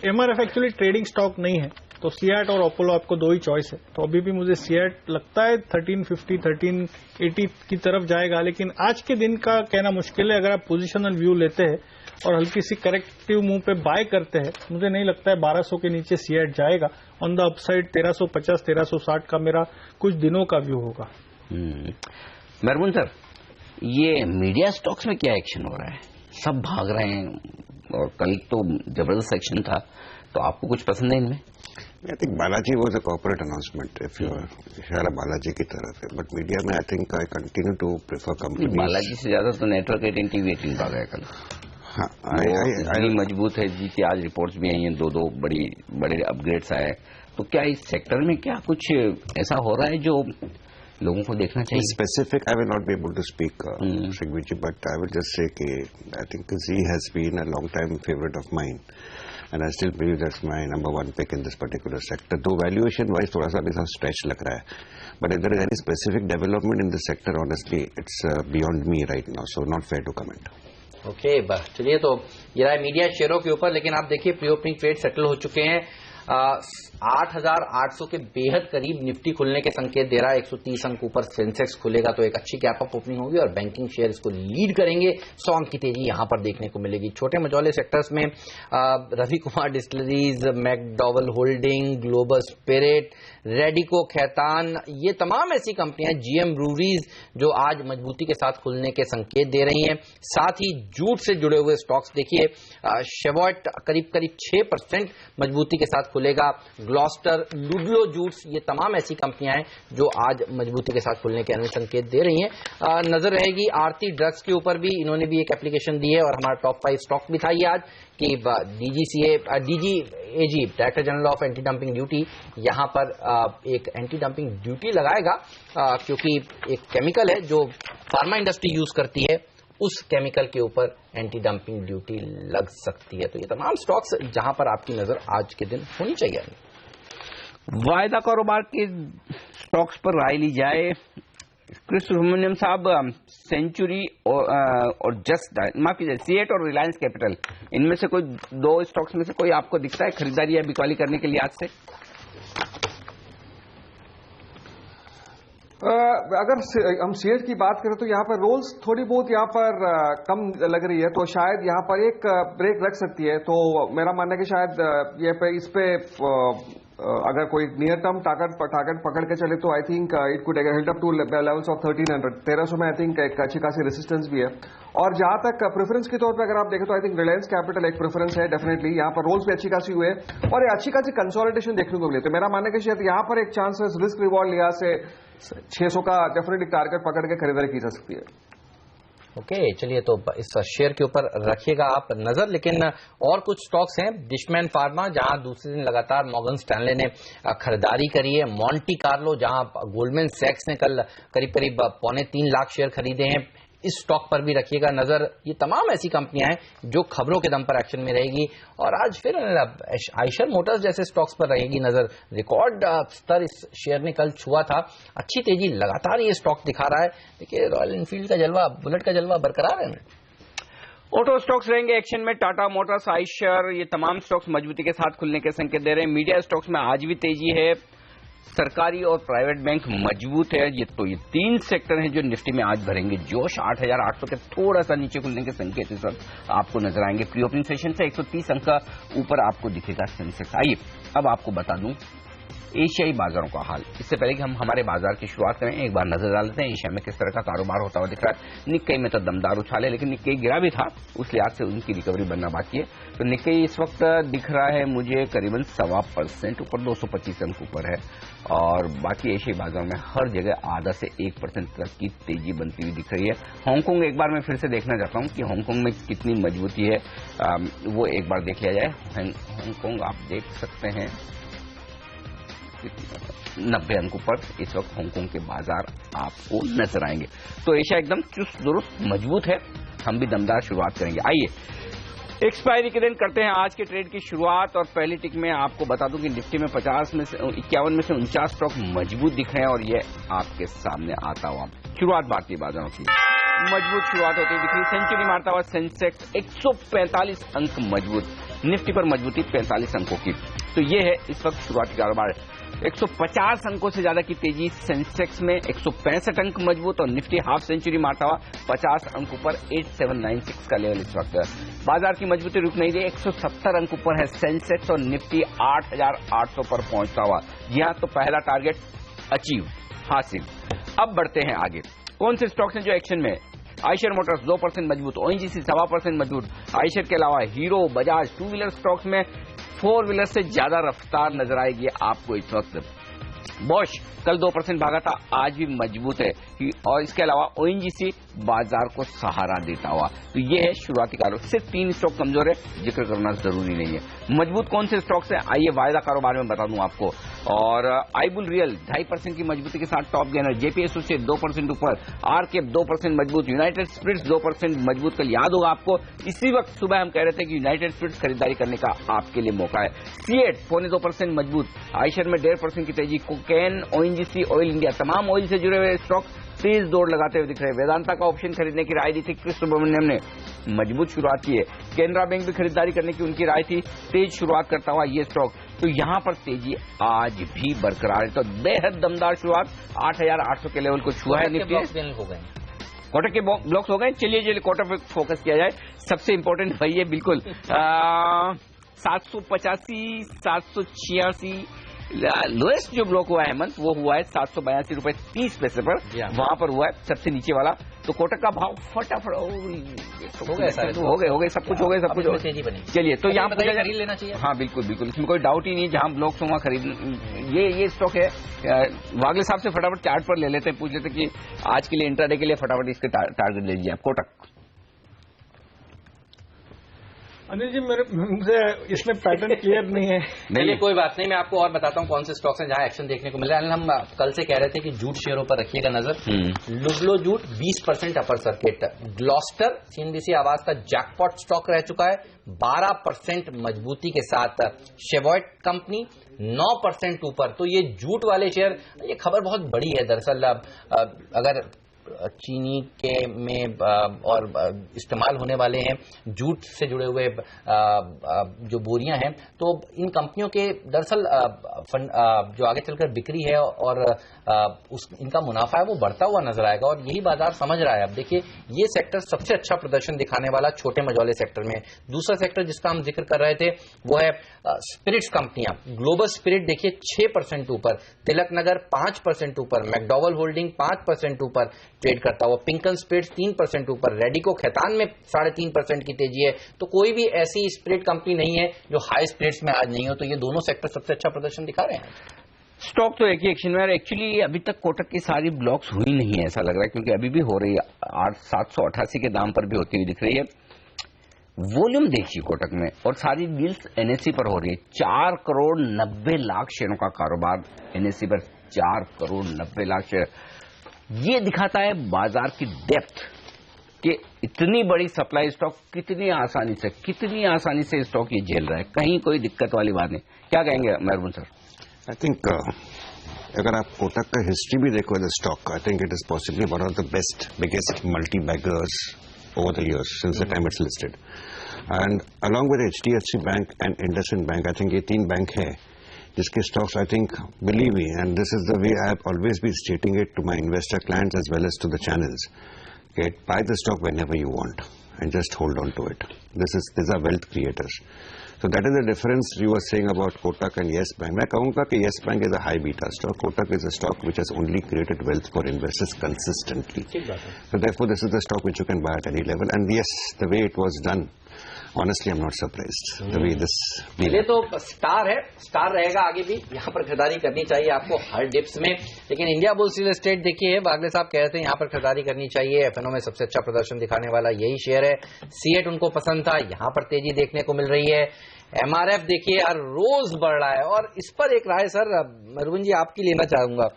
एमआरएफ एक्चुअली ट्रेडिंग स्टॉक नहीं है, तो सीएट और अपोलो आपको दो ही चॉइस है। तो अभी भी मुझे सीएट लगता है 1350, 1380 की तरफ जाएगा। लेकिन आज के दिन का कहना मुश्किल है। अगर आप पोजिशनल व्यू लेते हैं और हल्की सी करेक्टिव मूव पे बाय करते हैं, मुझे नहीं लगता है 1200 के नीचे सीएट जाएगा। ऑन द अपसाइड 1350, 1360 का मेरा कुछ दिनों का व्यू होगा। मेहरबान सर, ये मीडिया स्टॉक्स में क्या एक्शन हो रहा है? सब भाग रहे हैं, और कल तो जबरदस्त एक्शन था, तो आपको कुछ पसंद है इनमें? I think Balaji was a corporate announcement, if you are Balaji की तरफ है, but media में I think I continue to prefer companies. Balaji से ज्यादा तो नेटवर्क 18, TV 18 भाग गया कल। हाँ, इतनी मजबूत है जी की आज रिपोर्ट्स भी आई हैं, दो बड़े अपग्रेड्स आए। तो क्या इस सेक्टर में क्या कुछ ऐसा हो रहा है जो लोगों को देखना चाहिए? Specific, I will not be able to speak, Shrigbir ji, but I will just say कि I think Zee has been a long time favorite of mine, and I still believe that's my number one pick in this particular sector. Though valuation wise थोड़ा सा भी stretch लग रहा है, but if there is any specific development in the sector, honestly, it's beyond me right now, so not fair to comment. Okay, चलिए, तो ये रहा मीडिया शेयरों के ऊपर। लेकिन आप देखिए, प्री ओपनिंग ट्रेड सेटल हो चुके हैं। 8,800 के बेहद करीब निफ्टी खुलने के संकेत दे रहा है। 130 अंक ऊपर सेंसेक्स खुलेगा तो एक अच्छी गैप अप ओपनिंग होगी, और बैंकिंग शेयर इसको लीड करेंगे। 100 अंक की तेजी यहां पर देखने को मिलेगी। छोटे मझौले सेक्टर्स में Ravi Kumar distilleries, McDowell holding, global spirit, Radico Khaitan, ये तमाम ऐसी कंपनियां, जीएम ब्रूवरीज, जो आज मजबूती के साथ खुलने के संकेत दे रही हैं। साथ ही जूट से जुड़े हुए स्टॉक्स देखिए, शेवॉट करीब 6% मजबूती के साथ खुलेगा। ग्लॉस्टर, लुडलो जूट्स, ये तमाम ऐसी कंपनियां हैं जो आज मजबूती के साथ खुलने के अन्य संकेत दे रही हैं। नजर रहेगी आरती ड्रग्स के ऊपर भी, इन्होंने भी एक एप्लीकेशन दी है और हमारा टॉप 5 स्टॉक भी था ये आज कि DGAD director general of anti dumping duty यहां पर एक एंटी डंपिंग ड्यूटी लगाएगा क्योंकि एक केमिकल है जो फार्मा इंडस्ट्री यूज करती है, उस केमिकल के ऊपर एंटी डंपिंग ड्यूटी लग सकती है। तो ये तमाम स्टॉक्स जहां पर आपकी नजर आज के दिन होनी चाहिए। वायदा कारोबार के स्टॉक्स पर राय ली जाए, कृष्ण सुब्रमण्यम साहब, सेंचुरी और जस्ट माफ कीजिए सीएट और रिलायंस कैपिटल, इनमें से कोई दो स्टॉक्स में से कोई आपको दिखता है खरीदारी या बिकवाली करने के लिहाज से? अगर हम सीएट की बात करें तो यहाँ पर रोल्स थोड़ी बहुत यहाँ पर कम लग रही है, तो शायद यहाँ पर एक ब्रेक रख सकती है। तो मेरा मानना है कि शायद इस पे अगर कोई नियर टर्म टारगेट पकड़ के चले तो आई think it could held up two levels of 1300 में आई थिंक एक अच्छी खासी रेसिस्टेंस भी है। और जहां तक प्रेफरेंस के तौर पे अगर आप देखें तो आई थिंक रिलायंस कैपिटल एक प्रेफरेंस है डेफिनेटली। यहाँ पर रोल्स भी अच्छी खासी हुए और अच्छी खासी कंसोलिडेशन देखने को मिले। तो मेरा मानना है कि शायद यहाँ पर एक चांस है रिस्क रिवॉर्ड लिहाज से 600 का डेफिनेटली टारगेट पकड़ के खरीदारी की जा सकती है। ओके, चलिए तो इस शेयर के ऊपर रखिएगा आप नजर। लेकिन और कुछ स्टॉक्स हैं, डिशमैन फार्मा जहां दूसरे दिन लगातार मॉर्गन स्टैनले ने खरीदारी करी है, मॉन्टी कार्लो जहां गोल्डमैन सैक्स ने कल करीब करीब 3.25 लाख शेयर खरीदे हैं, इस स्टॉक पर भी रखिएगा नजर। ये तमाम ऐसी कंपनियां हैं जो खबरों के दम पर एक्शन में रहेगी और आज फिर आइशर मोटर्स जैसे स्टॉक्स पर रहेगी नजर। रिकॉर्ड स्तर इस शेयर ने कल छुआ था, अच्छी तेजी लगातार ये स्टॉक दिखा रहा है। देखिए रॉयल एनफील्ड का जलवा, बुलेट का जलवा बरकरार है। ऑटो स्टॉक्स रहेंगे एक्शन में, टाटा मोटर्स, आइशर, ये तमाम स्टॉक्स मजबूती के साथ खुलने के संकेत दे रहे हैं। मीडिया स्टॉक्स में आज भी तेजी है, सरकारी और प्राइवेट बैंक मजबूत है। ये तीन सेक्टर हैं जो निफ्टी में आज भरेंगे जोश। 8,800 के थोड़ा सा नीचे खुलने के संकेत इस वक्त आपको नजर आएंगे। प्री ओपनिंग सेशन से 130 अंक का ऊपर आपको दिखेगा सेंसेक्स। आइए अब आपको बता दूं एशियाई बाजारों का हाल। इससे पहले कि हम हमारे बाजार की शुरुआत करें, एक बार नजर डालते हैं एशिया में किस तरह का कारोबार होता हुआ दिख रहा है। निक्केई में तो दमदार उछाल है, लेकिन निक्केई गिरा भी था, उस लिहाज से उनकी रिकवरी बनना बाकी है। तो निक्केई इस वक्त दिख रहा है मुझे करीबन 1.25% ऊपर, 225 अंक ऊपर है। और बाकी एशियाई बाजारों में हर जगह आधा से 1% तक की तेजी बनती हुई दिख रही है। हांगकांग एक बार मैं फिर से देखना चाहता हूं कि हांगकांग में कितनी मजबूती है, वो एक बार देख लिया जाए। हांगकांग आप देख सकते हैं 90 अंकों पर इस वक्त हांगकांग के बाजार आपको नजर आएंगे। तो एशिया एकदम चुस्त दुरुस्त मजबूत है, हम भी दमदार शुरुआत करेंगे। आइए एक्सपायरी के दिन करते हैं आज के ट्रेड की शुरुआत और पहली टिक में आपको बता दूं कि निफ्टी में 51 में से 49 स्टॉक मजबूत दिख रहे हैं और ये आपके सामने आता हुआ शुरुआत भारतीय बाजारों की मजबूत शुरुआत होती दिख रही। सेंचुरी मारता हुआ सेंसेक्स 145 अंक मजबूत, निफ्टी पर मजबूती 45 अंकों की। तो ये है इस वक्त शुरुआती कारोबार। 150 अंकों से ज्यादा की तेजी सेंसेक्स में, 165 अंक मजबूत और निफ्टी हाफ सेंचुरी मारता हुआ 50 अंकों पर 8796 का लेवल इस वक्त। बाजार की मजबूती रुक नहीं रही, 170 अंक ऊपर है सेंसेक्स और निफ्टी 8800 पर पहुंचता हुआ। जी हाँ, तो पहला टारगेट अचीव हासिल। अब बढ़ते हैं आगे, कौन से स्टॉक्स हैं जो एक्शन में? आइशर मोटर्स 2% मजबूत, ओएनजीसी 1.25% मजबूत। आइशर के अलावा हीरो, बजाज, 2 व्हीलर स्टॉक्स में 4 व्हीलर से ज्यादा रफ्तार नजर आएगी आपको इस वक्त। बॉश कल 2% भागा था, आज भी मजबूत है और इसके अलावा ओएनजीसी बाजार को सहारा देता हुआ। तो ये है शुरुआती कारोबार। सिर्फ 3 स्टॉक कमजोर है, जिक्र करना जरूरी नहीं है। मजबूत कौन से स्टॉक्स हैं आइए वायदा कारोबार में बता दूं आपको। और आईबुल रियल 2.5% की मजबूती के साथ टॉप गेनर, जेपी एसोसिएट 2% ऊपर, आरकेप 2% मजबूत, यूनाइटेड स्पिरिट्स 2% मजबूत। कल याद होगा आपको इसी वक्त सुबह हम कह रहे थे कि यूनाइटेड स्पिरिट्स खरीदारी करने का आपके लिए मौका है। सीएट 2.25% मजबूत, आइशर में 1.5% की तेजी। कोकेन, ओएनजीसी, ऑयल इंडिया, तमाम ऑयल से जुड़े हुए स्टॉक तेज दौड़ लगाते हुए दिख रहे हैं। वेदांता का ऑप्शन खरीदने की राय दी थी कृष्ण सुब्रमण्यम ने, मजबूत शुरुआत की है। केनरा बैंक भी खरीदारी करने की उनकी राय थी, तेज शुरुआत करता हुआ ये स्टॉक। तो यहां पर तेजी आज भी बरकरार है। तो बेहद दमदार शुरुआत, 8800 के लेवल को छुआ है निफ्टी। क्वार्टर के ब्लॉक्स हो गए। चलिए क्वार्टर पे फोकस किया जाए, सबसे इंपॉर्टेंट वही है बिल्कुल। 785, 786, लोएस्ट जो ब्लॉक हुआ है हेमंत, वो हुआ है 782.30 पर, वहां पर हुआ है सबसे नीचे वाला। तो कोटक का भाव फटाफट हो गए, सब कुछ हो गए। चलिए, तो यहाँ पर खरीद लेना चाहिए। हाँ, बिल्कुल, इसमें कोई डाउट ही नहीं है, जहां ब्लॉक्स वहां खरीद। ये स्टॉक है। वागले साहब से फटाफट चार्ट पर ले लेते हैं, पूछ लेते कि आज के लिए इंट्राडे के लिए फटाफट इसके टारगेट ले लीजिए आप। कोटक। अनिल जी, मुझे इसमें पैटर्न क्लियर नहीं है। चलिए, कोई बात नहीं, मैं आपको और बताता हूँ कौन से स्टॉक्स हैं जहां एक्शन देखने को मिल रहा है। हम कल से कह रहे थे कि जूट शेयरों पर रखिएगा नजर। Ludlow jute 20% upper circuit. Gloster CNBC Awaaz का जैकपॉट स्टॉक रह चुका है 12% मजबूती के साथ। शेवॉइट कंपनी 9% ऊपर। तो ये जूट वाले शेयर, ये खबर बहुत बड़ी है दरअसल। अगर चीनी के में और इस्तेमाल होने वाले हैं जूट से जुड़े हुए जो बोरियां हैं, तो इन कंपनियों के दरअसल जो आगे चलकर बिक्री है और इनका मुनाफा है वो बढ़ता हुआ नजर आएगा, और यही बाजार समझ रहा है। अब देखिए, ये सेक्टर सबसे अच्छा प्रदर्शन दिखाने वाला छोटे मझौले सेक्टर में। दूसरा सेक्टर जिसका हम जिक्र कर रहे थे वो है स्पिरिट्स कंपनियां। ग्लोबल स्पिरिट देखिए 6% ऊपर, तिलक नगर 5% ऊपर, मैकडॉवल होल्डिंग 5% ऊपर ट्रेड करता हुआ, पिंकन स्पिरिट्स 3% ऊपर, रेडिको खैतान में 3.5% की तेजी है। तो कोई भी ऐसी स्पिरिट कंपनी नहीं है जो हाई स्पिरिट्स में आज नहीं हो। तो ये दोनों सेक्टर सबसे अच्छा प्रदर्शन दिखा रहे हैं। स्टॉक तो एक ही एक्शन में, एक्चुअली अभी तक कोटक की सारी ब्लॉक्स हुई नहीं है ऐसा लग रहा है, क्योंकि अभी भी हो रही है 788 के दाम पर भी होती हुई दिख रही है। वॉल्यूम देखिए कोटक में, और सारी डील्स एनएससी पर हो रही है। 4 करोड़ 90 लाख शेयरों का कारोबार एनएससी पर, 4 करोड़ 90 लाख शेयर। ये दिखाता है बाजार की डेप्थ कि इतनी बड़ी सप्लाई स्टॉक कितनी आसानी से स्टॉक ये झेल रहा है, कहीं कोई दिक्कत वाली बात नहीं। क्या कहेंगे मेहरबान सर? आई थिंक अगर आप कोटक का हिस्ट्री भी देखो the stock, I think it is possibly one of the best biggest multi beggars over the years since the time it's listed, and along with HDFC Bank and IndusInd Bank, I think ये 3 bank है जिसके stocks, I think, believe me, and this is the way I have always been stating it to my investor clients as well as to the channels, get buy the stock whenever you want and just hold on to it. These are wealth creators. So that is the difference you were saying about Kotak and Yes Bank. मैं कहूँगा कि Yes Bank is a high beta stock. Kotak is a stock which has only created wealth for investors consistently. So therefore, this is the stock which you can buy at any level. And yes, the way it was done, honestly, I'm not surprised. The way this. ये तो star है, star रहेगा आगे भी। यहाँ पर खरीदारी करनी चाहिए आपको हर डिप्स में। लेकिन इंडिया बुल्स रियल एस्टेट देखिए, वागले साहब कह रहे थे यहाँ पर खरीदारी करनी चाहिए। एफएनओ में सबसे अच्छा प्रदर्शन दिखाने वाला यही शेयर है। सीएट उनको पसंद था, यहाँ पर तेजी देखने को मिल रही है। एमआरएफ देखिए हर रोज बढ़ रहा है, और इस पर एक राय सर मरवन जी आपकी लेना चाहूंगा।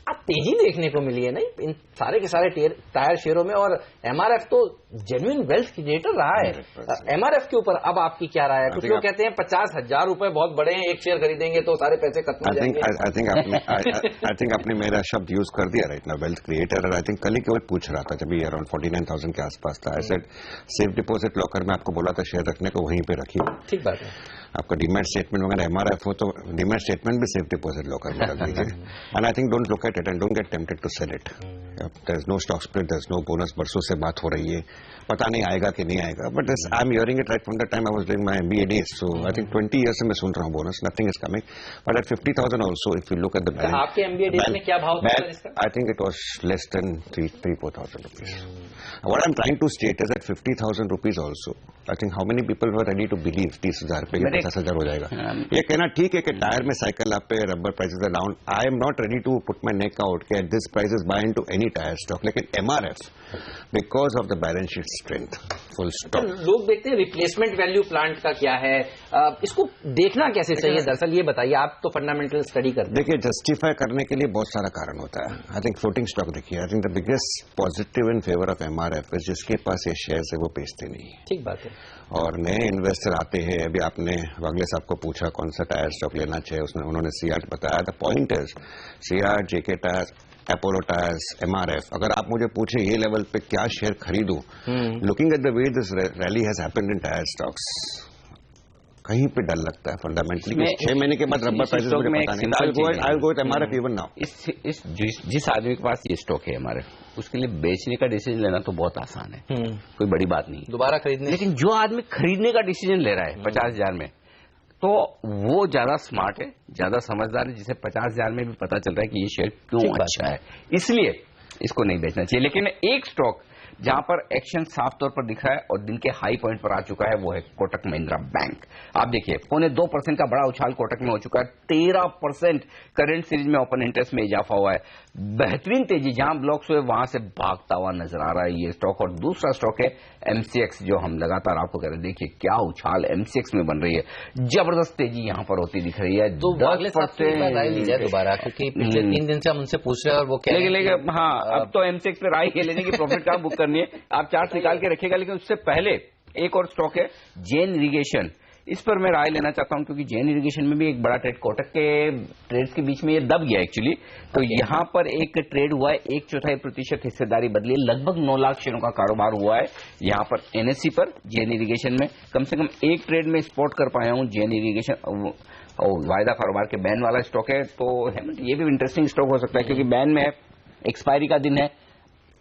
आप तेजी देखने को मिली है नहीं इन सारे के सारे टायर शेयरों में, और एमआरएफ तो जेन्युइन वेल्थ क्रिएटर रहा है। एमआरएफ के ऊपर अब आपकी क्या राय है? कुछ लोग कहते हैं 50,000 रुपए बहुत बड़े हैं, एक शेयर खरीदेंगे तो सारे पैसे खत्म हो जाएंगे। आई थिंक आपने मेरा शब्द यूज कर दिया राइट ना, वेल्थ क्रिएटर। और आई थिंक कल ही केवल पूछ रहा था जब ये अराउंड 49,000 के आसपास था। I said safe deposit locker में आपको बोला था शेयर रखने को, वहीं पे रखिए। ठीक बात है। आपका डीमैट स्टेटमेंट वगैरह एमआरएफ हो तो डीमैट स्टेटमेंट भी सेफ डिपोजिट लॉकर में रख दीजिए। And I think don't look at it and don't get tempted to sell it. There is no stock split, there is no bonus. बरसों से बात हो रही है, पता नहीं आएगा कि नहीं आएगा, but I am hearing it right from the time I was doing my MBA days. So I think 20 years से मैं सुन रहा हूँ bonus, nothing is coming. But at 50,000 also if you look at the balance. आपके MBA days में क्या भाव था इसका? I think it was less than 3,000-4,000 rupees. What I am trying to state is at 50,000 rupees also I think how many people were ready to believe 30,000 पे 50,000 हो जाएगा। ये कहना ठीक है कि टायर में साइकिल आप पे, rubber prices are down. I am not ready to put my neck out कि at this prices buy into any tyre stock, लेकिन MRF because of the balance sheet strength full stop. लोग देखते हैं replacement value plant का क्या है, इसको देखना कैसे चाहिए? दरअसल ये बताइए, आप तो फंडामेंटल स्टडी करते हैं। देखिए, जस्टिफाई करने के लिए बहुत सारा कारण होता है। आई थिंक फ्लोटिंग स्टॉक देखिए, I think the biggest positive in favour of MRF is जिसके पास ये शेयर्स है वो बेचते नहीं। ठीक बात है। और नए इन्वेस्टर आते हैं। अभी आपने वागले साहब को पूछा कौन सा टायर स्टॉक लेना चाहिए, उन्होंने सीआर्ट बताया। The point is CEAT, JK tyre, Apollo tyres, MRF. अगर आप मुझे पूछे ये लेवल पे क्या शेयर खरीदूं, looking at the way this rally has happened in tyre stocks, कहीं पे डर लगता है फंडामेंटली। 6 महीने के बाद रबर प्राइसेस मुझे पता नहीं। I go with MRF even now. जिस आदमी के पास ये स्टॉक है एमआरएफ, उसके लिए बेचने का डिसीजन लेना तो बहुत आसान है, कोई बड़ी बात नहीं, दोबारा खरीदने। लेकिन जो आदमी खरीदने का डिसीजन ले रहा है 50,000 में, तो वो ज्यादा स्मार्ट है, ज्यादा समझदार है, जिसे 50,000 में भी पता चल रहा है कि ये शेयर क्यों अच्छा है, इसलिए इसको नहीं बेचना चाहिए। लेकिन एक स्टॉक जहां पर एक्शन साफ तौर पर दिख रहा है और दिन के हाई पॉइंट पर आ चुका है, वो है कोटक महिंद्रा बैंक। आप देखिए 0.25% का बड़ा उछाल कोटक में हो चुका है, 13% करंट सीरीज में ओपन इंटरेस्ट में इजाफा हुआ है, बेहतरीन तेजी, जहां ब्लॉक्स हुए वहां से भागता हुआ नजर आ रहा है ये स्टॉक। और दूसरा स्टॉक है एमसीएक्स, जो हम लगातार आपको कह रहे हैं, देखिए क्या उछाल एमसीएक्स में बन रही है, जबरदस्त तेजी यहां पर होती दिख रही है। तो अगले राय ली जाए दोबारा, क्योंकि पिछले 3 दिन से हम उनसे पूछ रहे हैं और वो कह रहे हैं हाँ, अब तो एमसीएक्स पे राय लेने की प्रॉफिट कहाँ बुक करनी है, आप चार्ट निकाल के रखिएगा। लेकिन उससे पहले एक और स्टॉक है जैन इरिगेशन, इस पर मैं राय लेना चाहता हूं, क्योंकि जैन इरिगेशन में भी एक बड़ा ट्रेड, कोटक के ट्रेड्स के बीच में ये दब गया एक्चुअली। तो यहां पर एक ट्रेड हुआ है, 1/4% हिस्सेदारी बदली, लगभग 9 लाख शेयरों का कारोबार हुआ है यहां पर एनएससी पर जैन इरिगेशन में। कम से कम एक ट्रेड में स्पॉट कर पाया हूं जैन इरिगेशन, और वायदा कारोबार के बैन वाला स्टॉक है। तो हेमंत, ये भी इंटरेस्टिंग स्टॉक हो सकता है, क्योंकि बैन में एक्सपायरी का दिन है,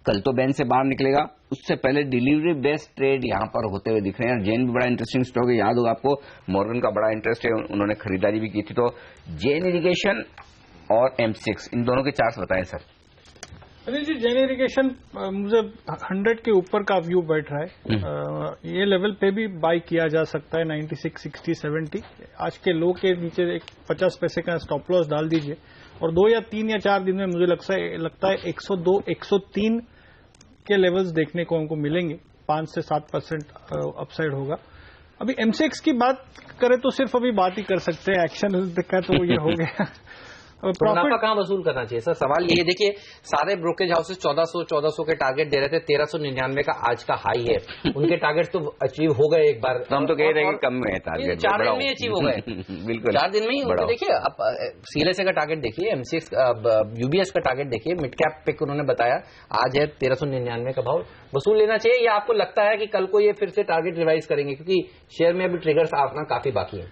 कल तो बैन से बाहर निकलेगा, उससे पहले डिलीवरी बेस्ड ट्रेड यहां पर होते हुए दिख रहे हैं। जैन भी बड़ा इंटरेस्टिंग स्टॉक है, याद होगा आपको मॉर्गन का बड़ा इंटरेस्ट है, उन्होंने खरीदारी भी की थी। तो जैन इरिगेशन और एम6, इन दोनों के चार्ट्स बताएं सर। अनिल जी, जैन इरिगेशन मुझे 100 के ऊपर का व्यू बैठ रहा है, ये लेवल पे भी बाई किया जा सकता है, 96, 60, 70। आज के लो के नीचे एक 50 पैसे का स्टॉप लॉस डाल दीजिए और 2 या 3 या 4 दिन में मुझे लगता है 102, 103 के लेवल्स देखने को हमको मिलेंगे, 5 से 7% अपसाइड होगा। अभी एमसीएक्स की बात करें तो सिर्फ अभी बात ही कर सकते हैं, एक्शन देखा तो ये हो गया। मुनाफा कहां वसूल करना चाहिए सर, सवाल ये देखिए, सारे ब्रोकरेज हाउसेस 1400 के टारगेट दे रहे थे, 1399 का आज का हाई है, उनके टारगेट तो अचीव हो गए एक बार। तो हम तो कह रहे हैं कि कम में है टारगेट, 4 दिन में अचीव हो गए बिल्कुल 4 दिन में ही। देखिए आप सीएलएसए का टारगेट देखिए, एमसीएक्स यूबीएस का टारगेट देखिए, मिड कैप पिक उन्होंने बताया आज है 1399 का भाव वसूल लेना चाहिए, या आपको लगता है कि कल को ये फिर से टारगेट रिवाइज करेंगे, क्योंकि शेयर में अभी ट्रिगर्स आना काफी बाकी है?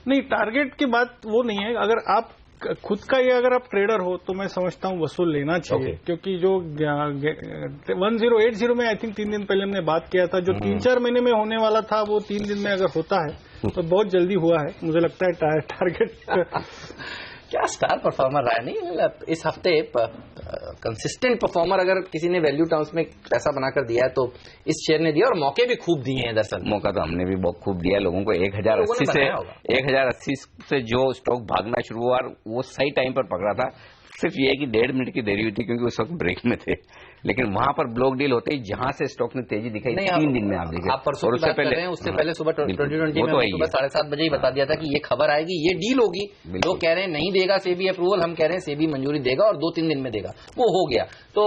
नहीं, टारगेट की बात वो नहीं है, अगर आप खुद का ये अगर आप ट्रेडर हो तो मैं समझता हूं वसूल लेना चाहिए। क्योंकि जो 1080 में आई थिंक 3 दिन पहले हमने बात किया था, जो 3-4 महीने में होने वाला था वो 3 दिन में अगर होता है तो बहुत जल्दी हुआ है, मुझे लगता है टारगेट। क्या स्टार परफॉर्मर रहा है, नहीं इस हफ्ते कंसिस्टेंट परफॉर्मर, अगर किसी ने वैल्यू टर्म्स में पैसा बनाकर दिया है तो इस शेयर ने दिया, और मौके भी खूब दिए हैं। दरअसल मौका तो हमने भी बहुत खूब दिया लोगों को। 1080 से जो स्टॉक भागना शुरू हुआ वो सही टाइम पर पकड़ा था, सिर्फ ये है कि 1.5 मिनट की देरी हुई थी क्योंकि उस वक्त ब्रेक में थे, लेकिन वहां पर ब्लॉक डील होते ही जहां से स्टॉक ने तेजी दिखाई 3 दिन में आप देखिए। आप परसों की बात कर रहे हैं, उससे पहले सुबह 2020 में सुबह 7:30 बजे ही बता दिया था कि ये खबर आएगी, ये डील होगी। लोग कह रहे हैं नहीं देगा सेबी अप्रूवल, हम कह रहे हैं सेबी मंजूरी देगा और 2-3 दिन में देगा, वो हो गया। तो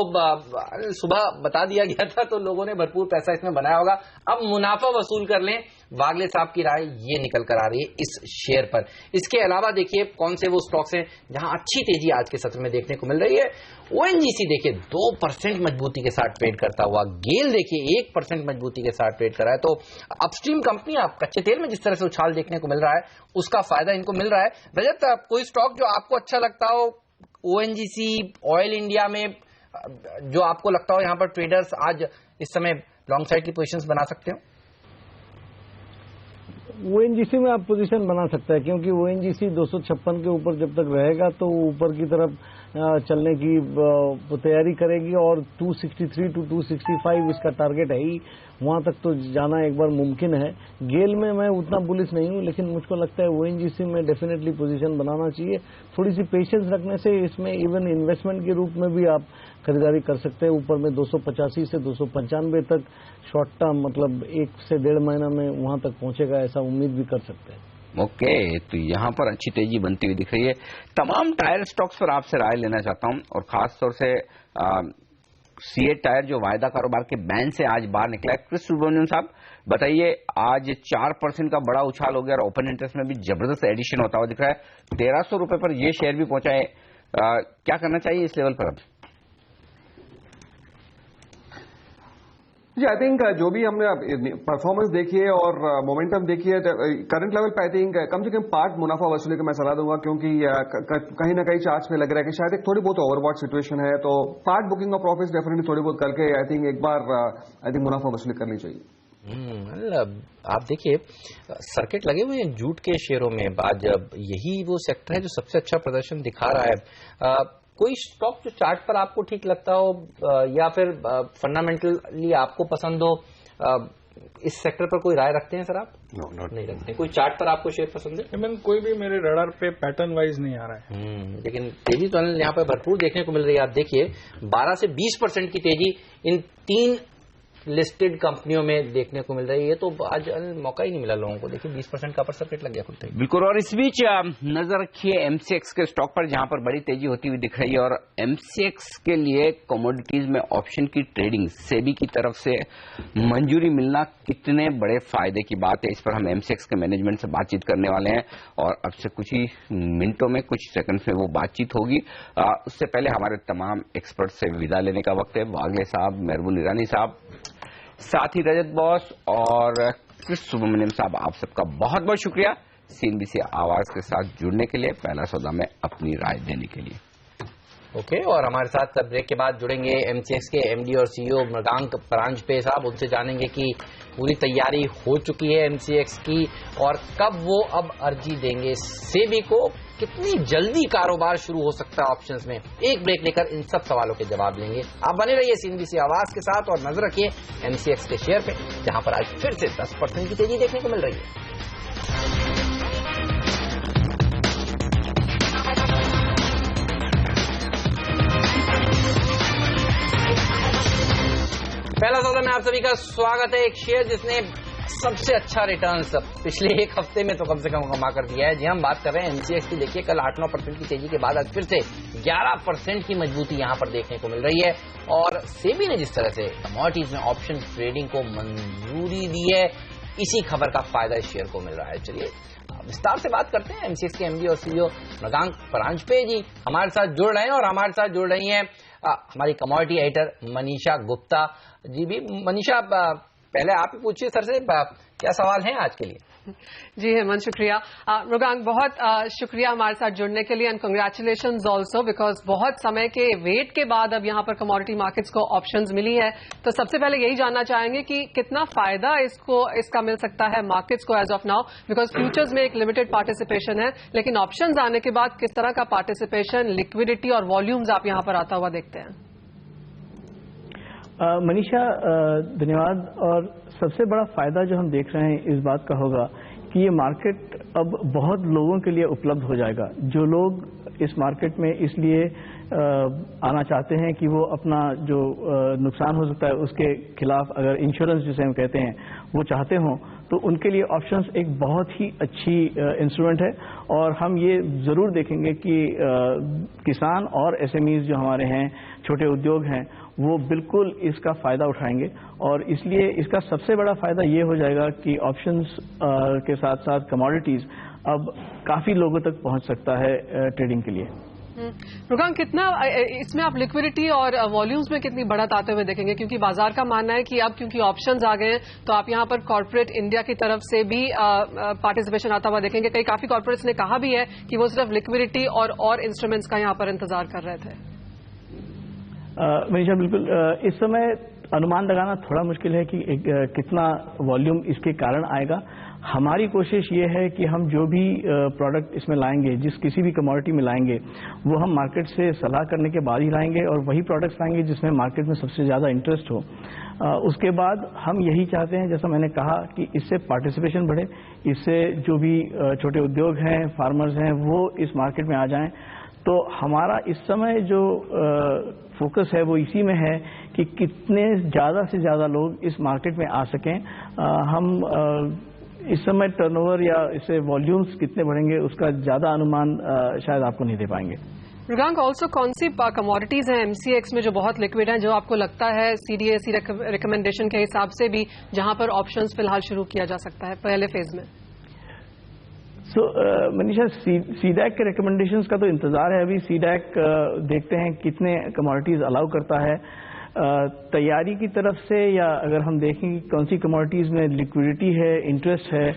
सुबह बता दिया गया था, तो लोगों ने भरपूर पैसा इसमें बनाया होगा। अब मुनाफा वसूल कर लें, वागले साहब की राय ये निकल कर आ रही है इस शेयर पर। इसके अलावा देखिए कौन से वो स्टॉक्स हैं जहां अच्छी तेजी आज के सत्र में देखने को मिल रही है। ओएनजीसी देखिए 2% मजबूती के साथ ट्रेड करता हुआ, गेल देखिए 1% मजबूती के साथ ट्रेड कर रहा है। तो अपस्ट्रीम कंपनी, आप कच्चे तेल में जिस तरह से उछाल देखने को मिल रहा है उसका फायदा इनको मिल रहा है। रजत, कोई स्टॉक जो आपको अच्छा लगता हो, ओएनजीसी, ऑयल इंडिया में, जो आपको लगता हो यहां पर ट्रेडर्स आज इस समय लॉन्ग साइड की पोजीशंस बना सकते हो? ओएनजीसी में आप पोजीशन बना सकते हैं, क्योंकि ओएनजीसी 256 के ऊपर जब तक रहेगा तो ऊपर की तरफ चलने की तैयारी करेगी, और 263 to 265 इसका टारगेट है ही, वहां तक तो जाना एक बार मुमकिन है। गेल में मैं उतना बुलिश नहीं हूं, लेकिन मुझको लगता है ओएनजीसी में डेफिनेटली पोजीशन बनाना चाहिए। थोड़ी सी पेशेंस रखने से इसमें इवन इन्वेस्टमेंट के रूप में भी आप खरीदारी कर सकते हैं। ऊपर में 285 से 295 तक शॉर्ट टर्म, मतलब 1 से 1.5 महीना में वहां तक पहुंचेगा, ऐसा उम्मीद भी कर सकते हैं। ओके, तो यहां पर अच्छी तेजी बनती हुई दिख रही है। तमाम टायर स्टॉक्स पर आपसे राय लेना चाहता हूं, और खासतौर से सीएट टायर जो वायदा कारोबार के बैन से आज बाहर निकला है। क्रिस सुब्रमण्यम साहब बताइए, आज 4% का बड़ा उछाल हो गया और ओपन इंटरेस्ट में भी जबरदस्त एडिशन होता हुआ दिख रहा है। 1300 रुपए पर यह शेयर भी पहुंचा है, क्या करना चाहिए इस लेवल पर अब? जी, आई थिंक जो भी हमने परफॉर्मेंस देखी है और मोमेंटम देखी है करंट लेवल पे, आई थिंक कम से कम पार्ट मुनाफा वसूली का मैं सलाह दूंगा, क्योंकि कहीं ना कहीं चार्ट्स में लग रहा है कि शायद एक थोड़ी बहुत ओवरबॉट सिचुएशन है। तो part booking of profits definitely थोड़ी बहुत करके आई थिंक एक बार मुनाफा वसूली करनी चाहिए। आप देखिए सर्किट लगे हुए हैं जूट के शेयरों में। आज यही वो सेक्टर है जो सबसे अच्छा प्रदर्शन दिखा रहा है। कोई स्टॉक जो चार्ट पर आपको ठीक लगता हो या फिर फंडामेंटली आपको पसंद हो, इस सेक्टर पर कोई राय रखते हैं सर आप? नहीं रखते। कोई चार्ट पर आपको शेयर पसंद है? कोई भी मेरे रडार पे पैटर्न वाइज नहीं आ रहा है। लेकिन तेजी तो यहाँ पर भरपूर देखने को मिल रही है। आप देखिए 12 से 20% की तेजी इन 3 लिस्टेड कंपनियों में देखने को मिल रही है। तो आज मौका ही नहीं मिला लोगों को। देखिए 20% का अपर सर्किट लग गया खुद ही। बिल्कुल। और इस बीच नजर रखिए एमसीएक्स के स्टॉक पर, जहां पर बड़ी तेजी होती हुई दिख रही है। और एमसीएक्स के लिए कमोडिटीज में ऑप्शन की ट्रेडिंग सेबी की तरफ से मंजूरी मिलना कितने बड़े फायदे की बात है, इस पर हम एमसीएक्स के मैनेजमेंट से बातचीत करने वाले हैं। और अब से कुछ ही मिनटों में, कुछ सेकंड्स में वो बातचीत होगी। उससे पहले हमारे तमाम एक्सपर्ट से विदा लेने का वक्त है। वागले साहब, मेहरबून ईरानी साहब, साथ ही रजत बॉस और क्रिस सुब्रमण्यम साहब, आप सबका बहुत बहुत शुक्रिया सीएनबीसी आवाज के साथ जुड़ने के लिए, पहला सौदा में अपनी राय देने के लिए। ओके। और हमारे साथ ब्रेक के बाद जुड़ेंगे एमसीएक्स के एमडी और सीईओ मृगांक परांजपे साहब। उनसे जानेंगे कि पूरी तैयारी हो चुकी है एमसीएक्स की और कब वो अब अर्जी देंगे सेबी को, कितनी जल्दी कारोबार शुरू हो सकता है ऑप्शंस में। एक ब्रेक लेकर इन सब सवालों के जवाब लेंगे। आप बने रहिए सीएनबीसी आवाज के साथ और नजर रखिए एमसीएक्स के शेयर पे, जहां पर आज फिर से 10% की तेजी देखने को मिल रही है। पहला सौदा में आप सभी का स्वागत है। एक शेयर जिसने सबसे अच्छा रिटर्न्स पिछले एक हफ्ते में तो कम से कम कमा कर दिया है। जी हम बात कर रहे हैं एमसीएक्स की। देखिए कल 8-9% की तेजी के बाद आज फिर से 11% की मजबूती यहां पर देखने को मिल रही है। और सेबी ने जिस तरह से कमोडिटीज में ऑप्शन ट्रेडिंग को मंजूरी दी है, इसी खबर का फायदा इस शेयर को मिल रहा है। चलिए विस्तार से बात करते हैं। एमसीएक्स के एमडी और सीईओ मृगांक परांजपे जी हमारे साथ जुड़ रहे हैं और हमारे साथ जुड़ रही हैं हमारी कमोडिटी एडिटर मनीषा गुप्ता जी भी। मनीषा, पहले आप ही पूछिए सर से, क्या सवाल है आज के लिए? जी हेमंत, शुक्रिया। मृगांक, बहुत शुक्रिया हमारे साथ जुड़ने के लिए एंड कंग्रेचुलेशंस ऑल्सो, बिकॉज बहुत समय के वेट के बाद अब यहाँ पर कमोडिटी मार्केट्स को ऑप्शंस मिली है। तो सबसे पहले यही जानना चाहेंगे कि कितना फायदा इसका मिल सकता है मार्केट्स को as of now, because futures में एक लिमिटेड पार्टिसिपेशन है, लेकिन ऑप्शंस आने के बाद किस तरह का पार्टिसिपेशन, लिक्विडिटी और वॉल्यूम्स आप यहाँ पर आता हुआ देखते हैं? मनीषा, धन्यवाद। और सबसे बड़ा फायदा जो हम देख रहे हैं इस बात का होगा कि ये मार्केट अब बहुत लोगों के लिए उपलब्ध हो जाएगा। जो लोग इस मार्केट में इसलिए आना चाहते हैं कि वो अपना जो नुकसान हो सकता है उसके खिलाफ, अगर इंश्योरेंस जिसे हम कहते हैं वो चाहते हों, तो उनके लिए ऑप्शंस एक बहुत ही अच्छी इंस्ट्रूमेंट है। और हम ये जरूर देखेंगे कि किसान और एसएमईज जो हमारे हैं, छोटे उद्योग हैं, वो बिल्कुल इसका फायदा उठाएंगे। और इसलिए इसका सबसे बड़ा फायदा ये हो जाएगा कि ऑप्शंस के साथ साथ कमोडिटीज अब काफी लोगों तक पहुंच सकता है ट्रेडिंग के लिए। मृगांक, कितना इसमें आप लिक्विडिटी और वॉल्यूम्स में कितनी बढ़त आते हुए देखेंगे? क्योंकि बाजार का मानना है कि अब क्योंकि ऑप्शंस आ गए हैं तो आप यहां पर कॉर्पोरेट इंडिया की तरफ से भी पार्टिसिपेशन आता हुआ देखेंगे। कई काफी कॉर्पोरेट्स ने कहा भी है कि वो सिर्फ लिक्विडिटी और इंस्ट्रूमेंट्स का यहां पर इंतजार कर रहे थे। मनीषा, बिल्कुल। इस समय अनुमान लगाना थोड़ा मुश्किल है कि कितना वॉल्यूम इसके कारण आएगा। हमारी कोशिश ये है कि हम जो भी प्रोडक्ट इसमें लाएंगे, जिस किसी भी कमोडिटी में लाएंगे, वो हम मार्केट से सलाह करने के बाद ही लाएंगे और वही प्रोडक्ट्स लाएंगे जिसमें मार्केट में सबसे ज़्यादा इंटरेस्ट हो। उसके बाद हम यही चाहते हैं, जैसा मैंने कहा, कि इससे पार्टिसिपेशन बढ़े, इससे जो भी छोटे उद्योग हैं, फार्मर्स हैं, वो इस मार्केट में आ जाएं। तो हमारा इस समय जो फोकस है वो इसी में है कि कितने ज़्यादा से ज़्यादा लोग इस मार्केट में आ सकें। हम इस समय टर्नओवर या इससे वॉल्यूम्स कितने बढ़ेंगे उसका ज़्यादा अनुमान शायद आपको नहीं दे पाएंगे। मृगांक, ऑल्सो कौन सी कमोडिटीज हैं एमसीएक्स में जो बहुत लिक्विड हैं, जो आपको लगता है सीडीएसी रिकमेंडेशन के हिसाब से भी जहां पर ऑप्शंस फिलहाल शुरू किया जा सकता है पहले फेज में? मनीषा, सीडैक के रिकमेंडेशंस का तो इंतजार है। अभी सीडैक देखते हैं कितने कमोडिटीज अलाउ करता है। तैयारी की तरफ से, या अगर हम देखें कि कौन सी कमोडिटीज में लिक्विडिटी है, इंटरेस्ट है,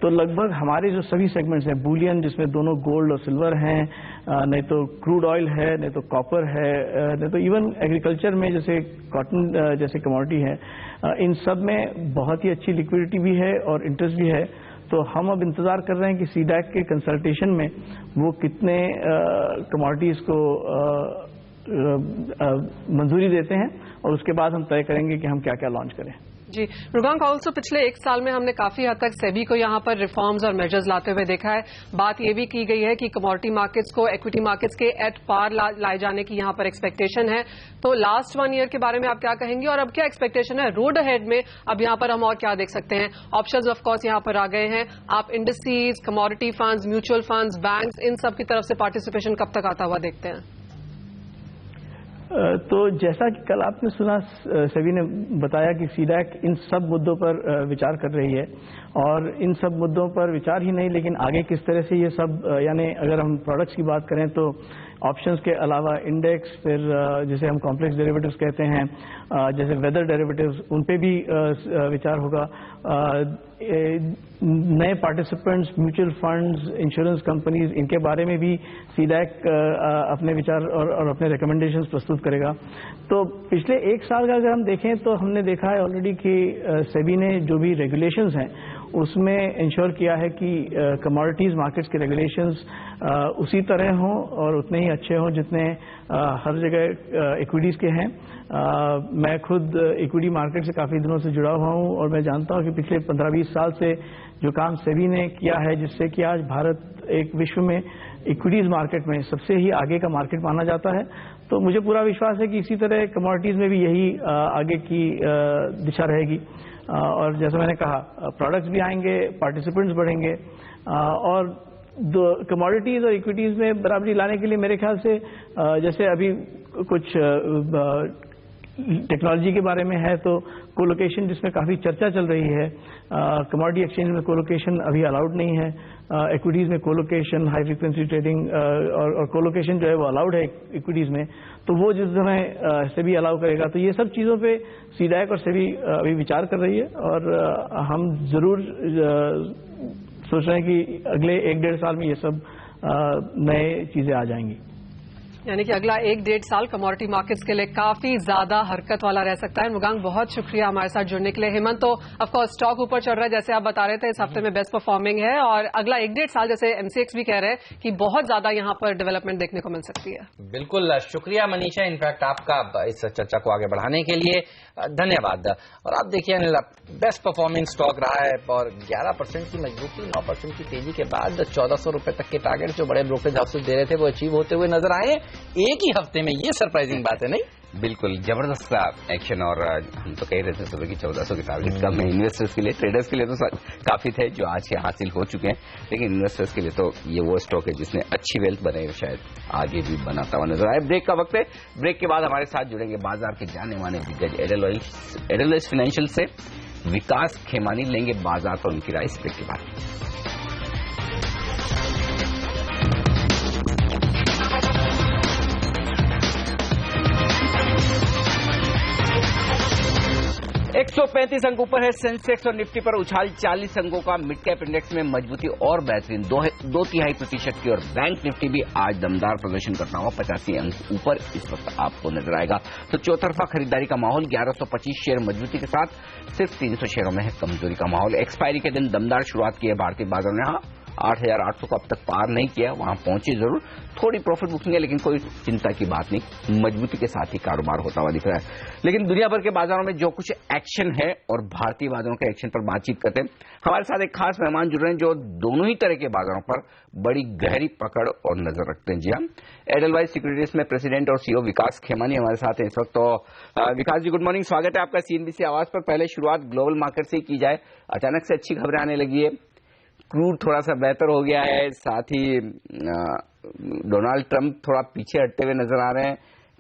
तो लगभग हमारे जो सभी सेगमेंट्स हैं, बुलियन जिसमें दोनों गोल्ड और सिल्वर हैं, नहीं तो क्रूड ऑयल है, नहीं तो कॉपर है, नहीं तो इवन एग्रीकल्चर में जैसे कॉटन जैसे कमोडिटी है, इन सब में बहुत ही अच्छी लिक्विडिटी भी है और इंटरेस्ट भी है। तो हम अब इंतजार कर रहे हैं कि सीडैक के कंसल्टेशन में वो कितने कमोडिटीज को मंजूरी देते हैं और उसके बाद हम तय करेंगे कि हम क्या क्या लॉन्च करें। जी रुगांक, ऑल्सो पिछले एक साल में हमने काफी हद तक सेबी को यहाँ पर रिफॉर्म्स और मेजर्स लाते हुए देखा है। बात ये भी की गई है कि कमोडिटी मार्केट्स को इक्विटी मार्केट्स के एट पार लाए जाने की यहाँ पर एक्सपेक्टेशन है। तो लास्ट 1 ईयर के बारे में आप क्या कहेंगे और अब क्या एक्सपेक्टेशन है रोड अहेड में? अब यहाँ पर हम और क्या देख सकते हैं? ऑप्शंस ऑफ कोर्स यहाँ पर आ गए हैं। आप industries, commodity funds, mutual funds, banks, इन सब की तरफ से पार्टिसिपेशन कब तक आता हुआ देखते हैं? तो जैसा कि कल आपने सुना, सेबी ने बताया कि सीडैक इन सब मुद्दों पर विचार कर रही है और इन सब मुद्दों पर विचार ही नहीं, लेकिन आगे किस तरह से ये सब, यानी अगर हम प्रोडक्ट्स की बात करें तो ऑप्शंस के अलावा इंडेक्स, फिर जिसे हम कॉम्प्लेक्स डेरिवेटिव्स कहते हैं, जैसे वेदर डेरिवेटिव्स, उन पे भी विचार होगा। नए participants, mutual funds, insurance companies, इनके बारे में भी सीडैक अपने विचार और अपने रिकमेंडेशंस प्रस्तुत करेगा। तो पिछले एक साल का अगर हम देखें तो हमने देखा है ऑलरेडी कि सेबी ने जो भी रेगुलेशंस हैं उसमें इंश्योर किया है कि कमोडिटीज मार्केट्स के रेगुलेशंस उसी तरह हों और उतने ही अच्छे हों जितने हर जगह इक्विटीज के हैं। मैं खुद इक्विटी मार्केट से काफी दिनों से जुड़ा हुआ हूं और मैं जानता हूं कि पिछले 15-20 साल से जो काम सेबी ने किया है, जिससे कि आज भारत एक विश्व में इक्विटीज मार्केट में सबसे ही आगे का मार्केट माना जाता है। तो मुझे पूरा विश्वास है कि इसी तरह कमोडिटीज में भी यही आगे की दिशा रहेगी। और जैसा मैंने कहा, प्रोडक्ट्स भी आएंगे, पार्टिसिपेंट्स बढ़ेंगे और कमोडिटीज और इक्विटीज में बराबरी लाने के लिए मेरे ख्याल से जैसे अभी कुछ टेक्नोलॉजी के बारे में है तो कोलोकेशन, जिसमें काफी चर्चा चल रही है। कमोडिटी एक्सचेंज में कोलोकेशन अभी अलाउड नहीं है, इक्विटीज में कोलोकेशन, हाई फ्रीक्वेंसी ट्रेडिंग और कोलोकेशन जो है वो अलाउड है इक्विटीज में। तो वो जिस समय सेबी अलाउ करेगा, तो ये सब चीजों पे सीडैक और सेबी अभी विचार कर रही है और हम जरूर सोच रहे हैं कि अगले 1-1.5 साल में ये सब नए चीजें आ जाएंगी। यानी कि अगला 1-1.5 साल कमोडिटी मार्केट्स के लिए काफी ज्यादा हरकत वाला रह सकता है। मुगांग, बहुत शुक्रिया हमारे साथ जुड़ने के लिए। हेमंत, तो ऑफकोर्स स्टॉक ऊपर चढ़ रहा है, जैसे आप बता रहे थे इस हफ्ते में बेस्ट परफॉर्मिंग है और अगला 1-1.5 साल जैसे एमसीएक्स भी कह रहे हैं कि बहुत ज्यादा यहाँ पर डेवलपमेंट देखने को मिल सकती है। बिल्कुल, शुक्रिया मनीषा, इनफैक्ट आपका इस चर्चा को आगे बढ़ाने के लिए धन्यवाद। और आप देखिए अनिल, बेस्ट परफॉर्मिंग स्टॉक रहा है और 11% की मजबूती, 9% की तेजी के बाद 1400 रुपए तक के टारगेट जो बड़े ब्रोकरेज हाउसेस दे रहे थे वो अचीव होते हुए नजर आए एक ही हफ्ते में। ये सरप्राइजिंग बात है, नहीं? बिल्कुल जबरदस्त एक्शन और हम तो कह रहे थे सुबह की 1400 के टारगेट कम है इन्वेस्टर्स के लिए, ट्रेडर्स के लिए तो काफी थे जो आज के हासिल हो चुके हैं, लेकिन इन्वेस्टर्स के लिए तो ये वो स्टॉक है जिसने अच्छी वेल्थ बनाई, शायद आगे भी बनाता हुआ नजर आए। ब्रेक का वक्त है, ब्रेक के बाद हमारे साथ जुड़ेंगे बाजार के जाने माने दिग्गज एडेलवाइस फाइनेंशियल से विकास खेमानी, लेंगे बाजार पर उनकी राय इस ब्रेक के बाद। एक 135 अंक ऊपर है सेंसेक्स और निफ्टी पर उछाल 40 अंकों का। मिड कैप इंडेक्स में मजबूती और बेहतरीन 2.25% की और बैंक निफ्टी भी आज दमदार प्रदर्शन करता हुआ 85 अंक ऊपर इस वक्त आपको नजर आएगा। तो चौतरफा खरीदारी का माहौल, 1125 शेयर मजबूती के साथ सिर्फ 300 शेयरों में है कमजोरी का माहौल। एक्सपायरी के दिन दमदार शुरुआत की है भारतीय बाजार ने, 8,800 को अब तक पार नहीं किया, वहां पहुंचे जरूर, थोड़ी प्रॉफिट बुकिंग है लेकिन कोई चिंता की बात नहीं, मजबूती के साथ ही कारोबार होता हुआ दिख रहा है। लेकिन दुनिया भर के बाजारों में जो कुछ एक्शन है और भारतीय बाजारों के एक्शन पर बातचीत करते हैं, हमारे साथ एक खास मेहमान जुड़ रहे हैं जो दोनों ही तरह के बाजारों पर बड़ी गहरी पकड़ और नजर रखते हैं। जी हाँ, एडेलवाइस सिक्योरिटीज में प्रेसिडेंट और सीईओ विकास खेमानी हमारे साथ हैं इस वक्त। तो विकास जी, गुड मॉर्निंग, स्वागत है आपका सीएनबीसी आवाज पर। पहले शुरुआत ग्लोबल मार्केट से ही की जाए, अचानक से अच्छी खबरें आने लगी है, क्रूड थोड़ा सा बेहतर हो गया है, साथ ही डोनाल्ड ट्रंप थोड़ा पीछे हटते हुए नजर आ रहे हैं,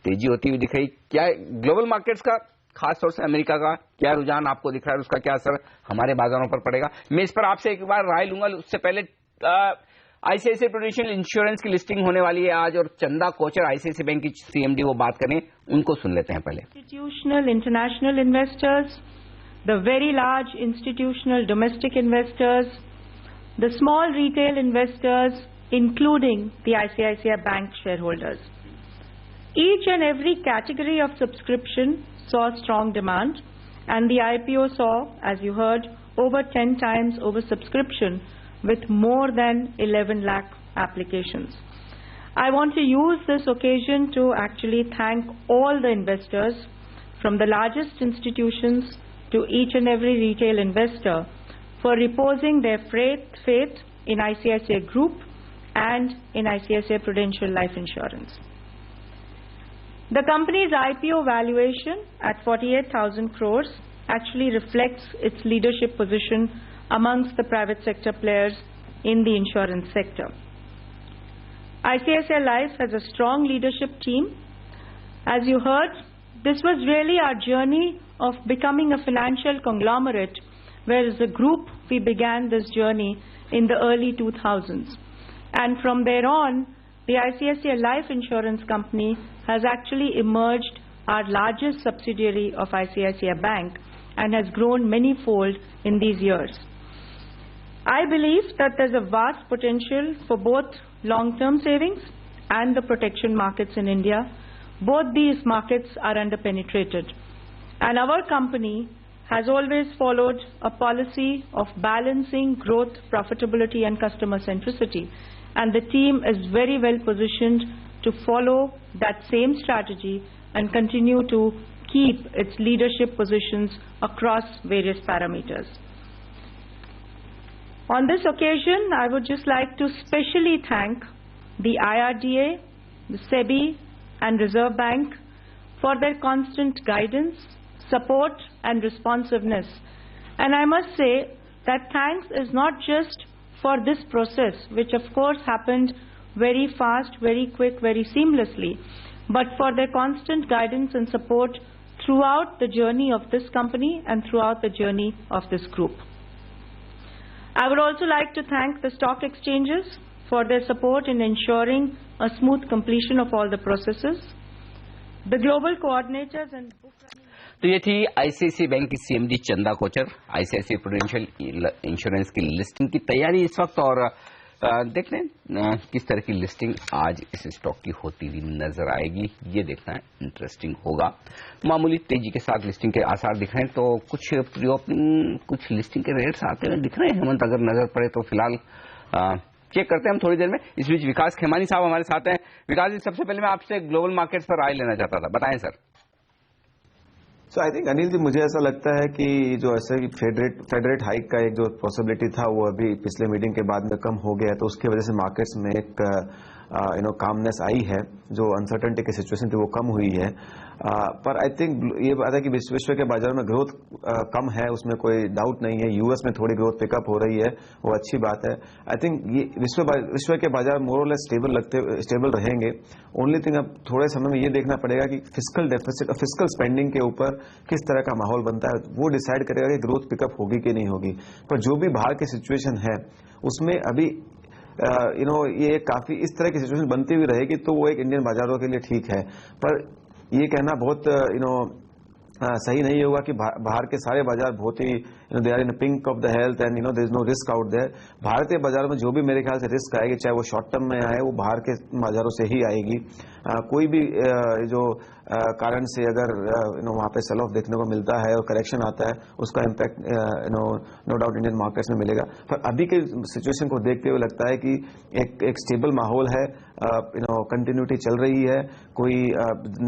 तेजी होती हुई दिख रही। क्या ग्लोबल मार्केट्स का, खासतौर से अमेरिका का क्या रुझान आपको दिख रहा है, उसका क्या असर हमारे बाजारों पर पड़ेगा? मैं इस पर आपसे एक बार राय लूंगा, उससे पहले आईसीआईसीआई प्रूडेंशियल इंश्योरेंस की लिस्टिंग होने वाली है आज और चंदा कोचर आईसीआईसीआई बैंक की सीएमडी वो बात करें, उनको सुन लेते हैं पहले। Institutional international investors, the very large institutional domestic investors the small retail investors, including the ICICI Bank shareholders. Each and every category of subscription saw strong demand, and the IPO saw, as you heard, over 10 times oversubscription with more than 11 lakh applications. I want to use this occasion to actually thank all the investors, from the largest institutions to each and every retail investor, for reposing their faith in ICICI Group and in ICICI Prudential Life Insurance. The company's IPO valuation at 48,000 crores actually reflects its leadership position amongst the private sector players in the insurance sector. ICICI Life has a strong leadership team. As you heard, this was really our journey of becoming a financial conglomerate, where as a group we began this journey in the early 2000s. And from there on, the ICICI Life Insurance Company has actually emerged our largest subsidiary of ICICI Bank and has grown many-fold in these years. I believe that there's a vast potential for both long-term savings and the protection markets in India. Both these markets are underpenetrated. And our company has always followed a policy of balancing growth, profitability, and customer centricity. And the team is very well positioned to follow that same strategy and continue to keep its leadership positions across various parameters. On this occasion, I would just like to specially thank the IRDA, the SEBI, and Reserve Bank for their constant guidance, support, and responsiveness. And I must say that thanks is not just for this process, which of course happened very fast, very quick, very seamlessly, but for their constant guidance and support throughout the journey of this company and throughout the journey of this group. I would also like to thank the stock exchanges for their support in ensuring a smooth completion of all the processes. The global coordinators and book running... तो ये थी ICICI bank की CMD Chanda Kochhar. ICICI prudential insurance की listing की तैयारी इस वक्त, और देख लें किस तरह की लिस्टिंग आज इस स्टॉक की होती हुई नजर आएगी, ये देखना इंटरेस्टिंग होगा। मामूली तेजी के साथ लिस्टिंग के आसार दिख रहे हैं, तो कुछ प्री ओपनिंग, कुछ लिस्टिंग के रेट्स आते हुए दिख रहे हैं। हेमंत, अगर नजर पड़े तो फिलहाल चेक करते हैं हम थोड़ी देर में। इस बीच विकास खेमानी साहब हमारे साथ हैं। विकास जी, सबसे पहले मैं आपसे ग्लोबल मार्केट्स पर राय लेना चाहता था, बताएं sir. So I think Anil ji, मुझे ऐसा लगता है कि जो ऐसे फेड रेट हाइक का एक जो पॉसिबिलिटी था वो अभी पिछले मीटिंग के बाद में कम हो गया है, तो उसकी वजह से मार्केट्स में एक कामनेस आई है। जो अनसर्टेनिटी की सिचुएशन थी वो कम हुई है, पर आई थिंक ये बात है कि विश्व के बाजार में ग्रोथ कम है, उसमें कोई डाउट नहीं है। यूएस में थोड़ी ग्रोथ पिकअप हो रही है, वो अच्छी बात है। आई थिंक ये विश्व के बाजार मोर और लेस स्टेबल रहेंगे। ओनली थिंग अब थोड़े समय में ये देखना पड़ेगा कि फिस्कल डेफिसिट और फिस्कल स्पेंडिंग के ऊपर किस तरह का माहौल बनता है, वो डिसाइड करेगा कि ग्रोथ पिकअप होगी कि नहीं होगी। पर जो भी बाहर की सिचुएशन है उसमें अभी ये काफी इस तरह की सिचुएशन बनती हुई रहेगी, तो वो एक इंडियन बाजारों के लिए ठीक है। पर ये कहना बहुत सही नहीं होगा कि बाहर के सारे बाजार बहुत ही they are in pink of the health and there is no risk out there. भारतीय बाजारों में जो भी मेरे ख्याल से रिस्क आएगी, चाहे वो शॉर्ट टर्म में आए, वो बाहर के बाजारों से ही आएगी। कोई भी जो कारण से अगर वहां पे सेल ऑफ देखने को मिलता है और करेक्शन आता है, उसका impact no doubt Indian markets में मिलेगा। पर अभी के सिचुएशन को देखते हुए लगता है कि एक स्टेबल माहौल है, कंटिन्यूटी चल रही है। कोई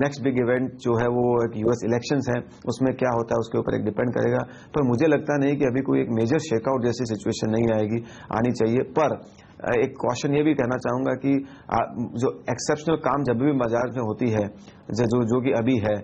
नेक्स्ट बिग इवेंट जो है वो एक यूएस इलेक्शंस है, उसमें क्या होता है उसके ऊपर एक डिपेंड करेगा। पर मुझे लगता नहीं कि अभी कोई एक मेजर शेकआउट जैसी सिचुएशन नहीं आएगी, आनी चाहिए। पर एक क्वेश्चन ये भी कहना चाहूंगा कि जो एक्सेप्शनल काम जब भी बाजार में होती है, जो कि अभी है,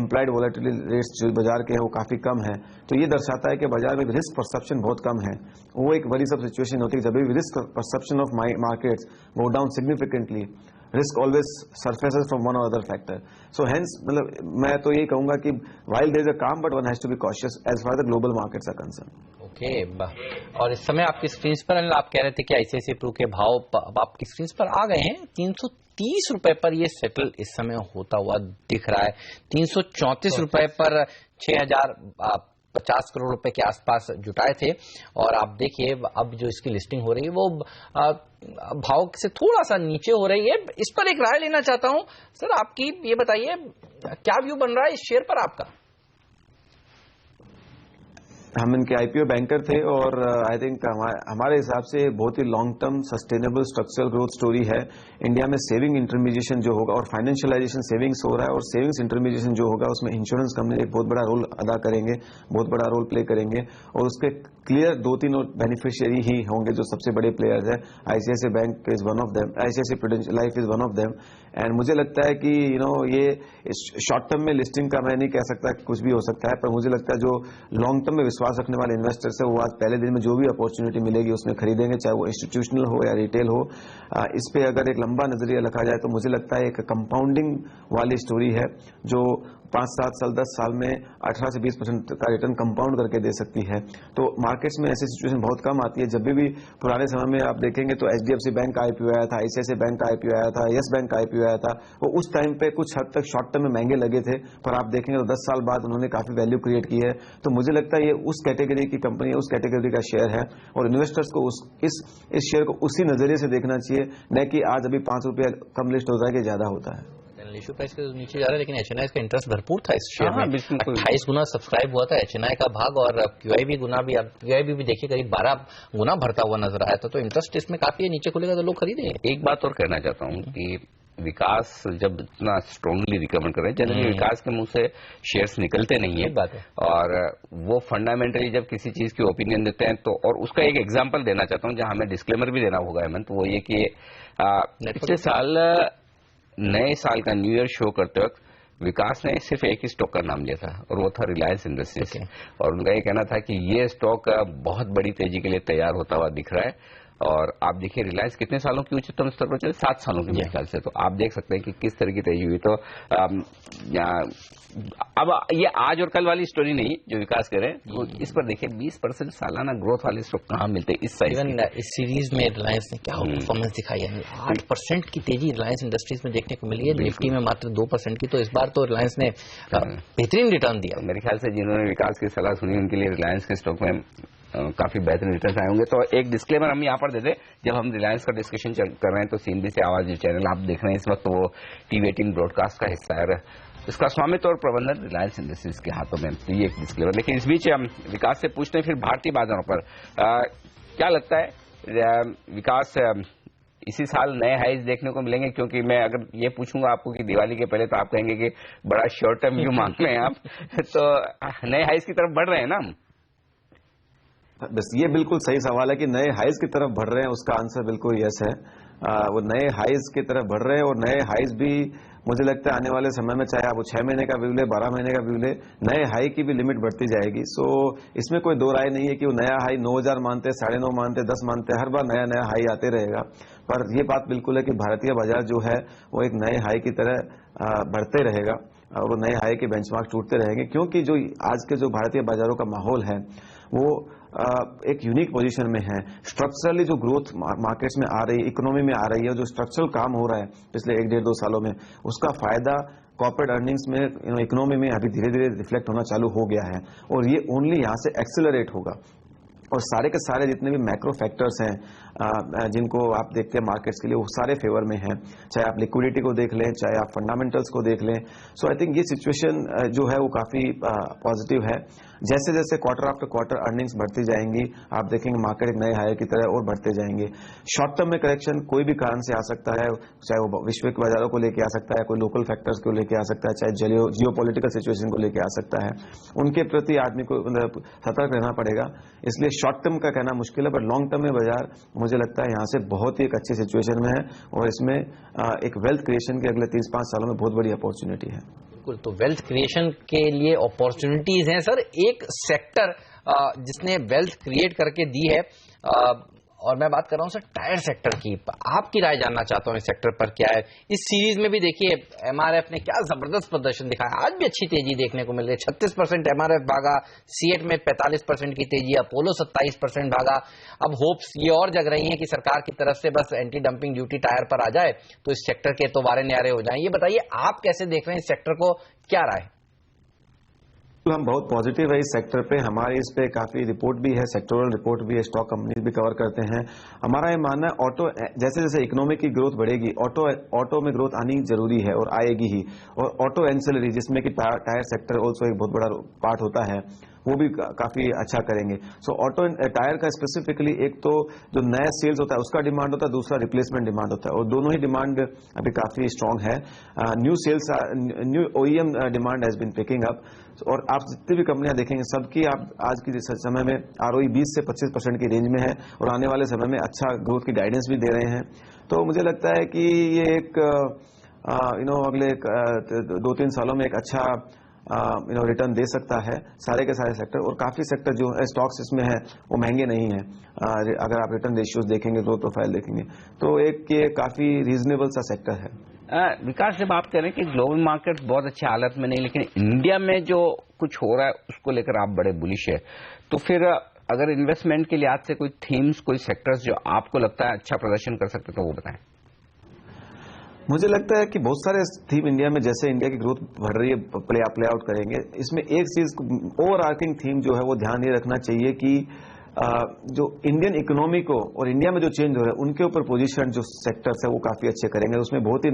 इम्प्लाइड वॉलेटिलिटी रेट्स जो बाजार के हैं वो काफी कम है, तो ये दर्शाता है कि बाजार में रिस्क परसेप्शन बहुत कम है। वो एक बड़ी सब सिचुएशन होती है जब भी risk perception of markets go down significantly, risk always surfaces from one और अदर फैक्टर। सो हेंस मतलब मैं तो यही कहूंगा कि वाइल देयर इज अ काम, but one has to be cautious as far the global markets are concern. Okay, और इस समय आपकी स्क्रीन पर आप कह रहे थे कि आईसीआईसीआई प्रू के भाव आपकी स्क्रीन पर आ गए हैं। 330 रुपए पर ये सेटल इस समय होता हुआ दिख रहा है। 334 रुपए पर 6000 50 करोड़ रुपए के आसपास जुटाए थे और आप देखिए अब जो इसकी लिस्टिंग हो रही है वो भाव से थोड़ा सा नीचे हो रही है। इस पर एक राय लेना चाहता हूं सर, आपकी ये बताइए क्या व्यू बन रहा है इस शेयर पर आपका? हम इनके आईपीओ बैंकर थे और आई थिंक हमारे हिसाब से बहुत ही long term sustainable structural growth story है। इंडिया में सेविंग इंटरमीडिएशन जो होगा और फाइनेंशियलाइजेशन सेविंग्स हो रहा है और सेविंग्स इंटरमीडिएशन जो होगा उसमें इंश्योरेंस कंपनी एक बहुत बड़ा रोल अदा करेंगे, बहुत बड़ा रोल प्ले करेंगे और उसके क्लियर 2-3 और बेनिफिशियरी ही होंगे जो सबसे बड़े प्लेयर्स है। ICICI bank is one of them, ICICI prudential life is one of them and मुझे लगता है कि ये शॉर्ट टर्म में लिस्टिंग का मैं नहीं कह सकता कि कुछ भी हो सकता है, पर मुझे लगता है जो लॉन्ग टर्म में विश्वास रखने वाले इन्वेस्टर्स है वो आज पहले दिन में जो भी अपॉर्चुनिटी मिलेगी उसमें खरीदेंगे, चाहे वो इंस्टीट्यूशनल हो या रिटेल हो। इस पे अगर एक लंबा नजरिया रखा जाए तो मुझे लगता है एक कंपाउंडिंग वाली स्टोरी है जो 5-7 साल 10 साल में 18 से 20% का रिटर्न कंपाउंड करके दे सकती है। तो मार्केट्स में ऐसी सिचुएशन बहुत कम आती है। जब भी पुराने समय में आप देखेंगे तो एचडीएफसी बैंक का आईपीओ आया था, आईसीआईसीआई बैंक का आईपीओ आया था, यस बैंक का आईपीओ आया था, वो उस टाइम पे कुछ हद तक शॉर्ट टर्म में महंगे लगे थे, पर आप देखेंगे तो 10 साल बाद उन्होंने काफी वैल्यू क्रिएट की है। तो मुझे लगता है ये उस कैटेगरी की कंपनी है, उस कैटेगरी का शेयर है और इन्वेस्टर्स को इस शेयर को उसी नजरिए से देखना चाहिए, न कि आज अभी 5 रुपया कम लिस्ट होता है कि ज्यादा होता है। इश्यू प्राइस के नीचे जा रहा है लेकिन एचएनआई का इंटरेस्ट भरपूर था इस शेयर में। बिल्कुल 28 गुना सब्सक्राइब हुआ था एचएनआई का भाग और क्यूआईबी गुना भी, अब क्यूआईबी भी देखिए करीब 12 गुना भरता हुआ नजर आया था। तो इंटरेस्ट इसमें काफी है, नीचे खुलेगा तो लोग खरीदेंगे। एक बात और कहना चाहता हूँ कि विकास जब इतना स्ट्रांगली रिकवर कर रहे हैं, जनरली विकास के मुंह से शेयर्स निकलते नहीं है बात है और वो फंडामेंटली जब किसी चीज की ओपिनियन देते हैं तो, और उसका एक एग्जांपल देना चाहता हूँ जहां हमें डिस्क्लेमर भी देना होगा हेमंत, वो ये कि पिछले साल नए साल का न्यू ईयर शो करते वक्त विकास ने सिर्फ एक ही स्टॉक का नाम लिया था और वो था रिलायंस इंडस्ट्रीज और उनका ये कहना था कि ये स्टॉक बहुत बड़ी तेजी के लिए तैयार होता हुआ दिख रहा है। और आप देखिए रिलायंस कितने सालों की उच्चतम स्तर पर चले, 7 सालों के मेरे ख्याल से, तो आप देख सकते हैं कि किस तरह की तेजी हुई। तो अब ये आज और कल वाली स्टोरी नहीं जो विकास कह रहे हैं, तो इस पर देखिए 20% सालाना ग्रोथ वाले स्टॉक कहाँ मिलते हैं इस साइज। इस सीरीज में रिलायंस ने क्या परफॉर्मेंस दिखाई है, 8% की तेजी रिलायंस इंडस्ट्रीज में देखने को मिली है, निफ्टी में मात्र 2% की। तो इस बार तो रिलायंस ने बेहतरीन रिटर्न दिया। मेरे ख्याल से जिन्होंने विकास की सलाह सुनी उनके लिए रिलायंस के स्टॉक में काफी बेहतरीन रिटर्न आए होंगे। तो एक डिस्क्लेमर हम यहाँ पर देते, जब हम रिलायंस का डिस्कशन कर रहे हैं तो सीएनबी से आवाज जो चैनल आप देख रहे हैं इस वक्त वो TV18 ब्रॉडकास्ट का हिस्सा है, इसका स्वामित्व और प्रबंधन रिलायंस इंडस्ट्रीज के हाथों में, तो ये एक डिस्क्लेमर। लेकिन इस बीच हम विकास से पूछते हैं फिर भारतीय बाजारों पर क्या लगता है विकास इसी साल नए हाइज देखने को मिलेंगे? क्योंकि मैं अगर ये पूछूंगा आपको कि दिवाली के पहले तो आप कहेंगे कि बड़ा शॉर्ट टर्म व्यू मांग रहे हैं आप, तो नए हाइज की तरफ बढ़ रहे हैं ना हम? बस ये बिल्कुल सही सवाल है कि नए हाइज की तरफ बढ़ रहे हैं, उसका आंसर बिल्कुल यस है। वो नए हाइज की तरफ बढ़ रहे हैं और नए हाइज भी मुझे लगता है आने वाले समय में चाहे आप वो 6 महीने का व्यू ले, 12 महीने का व्यू ले, नए हाई की भी लिमिट बढ़ती जाएगी। सो इसमें कोई दो राय नहीं है कि वो नया हाई 9,000 मानते, 9.5 मानते, 10 मानते, हर बार नया नया हाई आते रहेगा। पर यह बात बिल्कुल है कि भारतीय बाजार जो है वो एक नए हाई की तरह बढ़ते रहेगा और वो नए हाई के बेंचमार्क टूटते रहेंगे, क्योंकि जो आज के जो भारतीय बाजारों का माहौल है वो एक यूनिक पोजीशन में है। स्ट्रक्चरली जो ग्रोथ मार्केट्स में आ रही है, इकोनॉमी में आ रही है, जो स्ट्रक्चरल काम हो रहा है पिछले 1-1.5-2 सालों में, उसका फायदा कॉर्पोरेट अर्निंग्स में, इकोनॉमी में अभी धीरे धीरे रिफ्लेक्ट होना चालू हो गया है और ये ओनली यहां से एक्सेलरेट होगा। और सारे के सारे जितने भी मैक्रो फैक्टर्स हैं जिनको आप देखते हैं मार्केट्स के लिए, वो सारे फेवर में हैं। चाहे आप लिक्विडिटी को देख लें, चाहे आप फंडामेंटल्स को देख लें। सो आई थिंक ये सिचुएशन जो है वो काफी पॉजिटिव है। जैसे जैसे क्वार्टर आफ्टर क्वार्टर अर्निंग्स बढ़ती जाएंगी, आप देखेंगे मार्केट एक नए हाई की तरह और बढ़ते जाएंगे। शॉर्ट टर्म में करेक्शन कोई भी कारण से आ सकता है, चाहे वो विश्व के बाजारों को लेकर आ सकता है, कोई लोकल फैक्टर्स को लेकर आ सकता है, चाहे जियोपॉलिटिकल सिचुएशन को लेकर आ सकता है। उनके प्रति आदमी को सतर्क रहना पड़ेगा। इसलिए शॉर्ट टर्म का कहना मुश्किल है, पर लॉन्ग टर्म में बाजार मुझे लगता है यहां से बहुत ही एक अच्छी सिचुएशन में है और इसमें एक वेल्थ क्रिएशन के अगले 3-5 सालों में बहुत बड़ी अपॉर्चुनिटी है। बिल्कुल, तो वेल्थ क्रिएशन के लिए अपॉर्चुनिटीज हैं सर। एक सेक्टर जिसने वेल्थ क्रिएट करके दी है, और मैं बात कर रहा हूं सर टायर सेक्टर की, आपकी राय जानना चाहता हूं इस सेक्टर पर क्या है। इस सीरीज में भी देखिए एमआरएफ ने क्या जबरदस्त प्रदर्शन दिखाया, आज भी अच्छी तेजी देखने को मिल रही है। 36% एमआरएफ भागा, सीएट में 45% की तेजी, अपोलो 27% भागा। अब होप्स ये और जग रही हैं कि सरकार की तरफ से बस एंटी डंपिंग ड्यूटी टायर पर आ जाए तो इस सेक्टर के तो वारे न्यारे हो जाएं। ये बताइए आप कैसे देख रहे हैं इस सेक्टर को, क्या राय? हम बहुत पॉजिटिव है इस सेक्टर पे। हमारे इस पे काफी रिपोर्ट भी है, सेक्टोरल रिपोर्ट भी है, स्टॉक कंपनीज भी कवर करते हैं। हमारा ये मानना है ऑटो जैसे जैसे इकोनॉमी की ग्रोथ बढ़ेगी, ऑटो में ग्रोथ आनी जरूरी है और आएगी ही। और ऑटो एंसिलरी जिसमें कि टायर सेक्टर ऑल्सो एक बहुत बड़ा पार्ट होता है, वो भी काफी अच्छा करेंगे। सो ऑटो टायर का स्पेसिफिकली एक तो जो नया सेल्स होता है उसका डिमांड होता है, दूसरा रिप्लेसमेंट डिमांड होता है, और दोनों ही डिमांड अभी काफी स्ट्रांग है। New OEM demand has been picking up, और आप जितनी भी कंपनियां देखेंगे सबकी आप आज के समय में आरओई 20 से 25% की रेंज में है, और आने वाले समय में अच्छा ग्रोथ की गाइडेंस भी दे रहे हैं। तो मुझे लगता है कि ये एक अगले 2-3 सालों में एक अच्छा रिटर्न दे सकता है सारे के सारे सेक्टर, और काफी सेक्टर जो स्टॉक्स इसमें है वो महंगे नहीं है। अगर आप रिटर्न रेशियोज देखेंगे, ग्रोथ प्रोफाइल देखेंगे, तो एक ये काफी रीजनेबल सा सेक्टर है। विकास, जब आप कह रहे हैं कि ग्लोबल मार्केट बहुत अच्छी हालत में नहीं, लेकिन इंडिया में जो कुछ हो रहा है उसको लेकर आप बड़े बुलिश है, तो फिर अगर इन्वेस्टमेंट के लिहाज से कोई थीम्स, कोई सेक्टर्स जो आपको लगता है अच्छा प्रदर्शन कर सकते तो वो बताएं। मुझे लगता है कि बहुत सारे थीम इंडिया में, जैसे इंडिया की ग्रोथ बढ़ रही है, प्ले आउट करेंगे। इसमें एक चीज ओवर आर्किंग थीम जो है वो ध्यान ये रखना चाहिए कि जो इंडियन इकोनॉमी को और इंडिया में जो चेंज हो रहा है उनके ऊपर पोजीशन जो सेक्टर्स है वो काफी अच्छे करेंगे। उसमें बहुत ही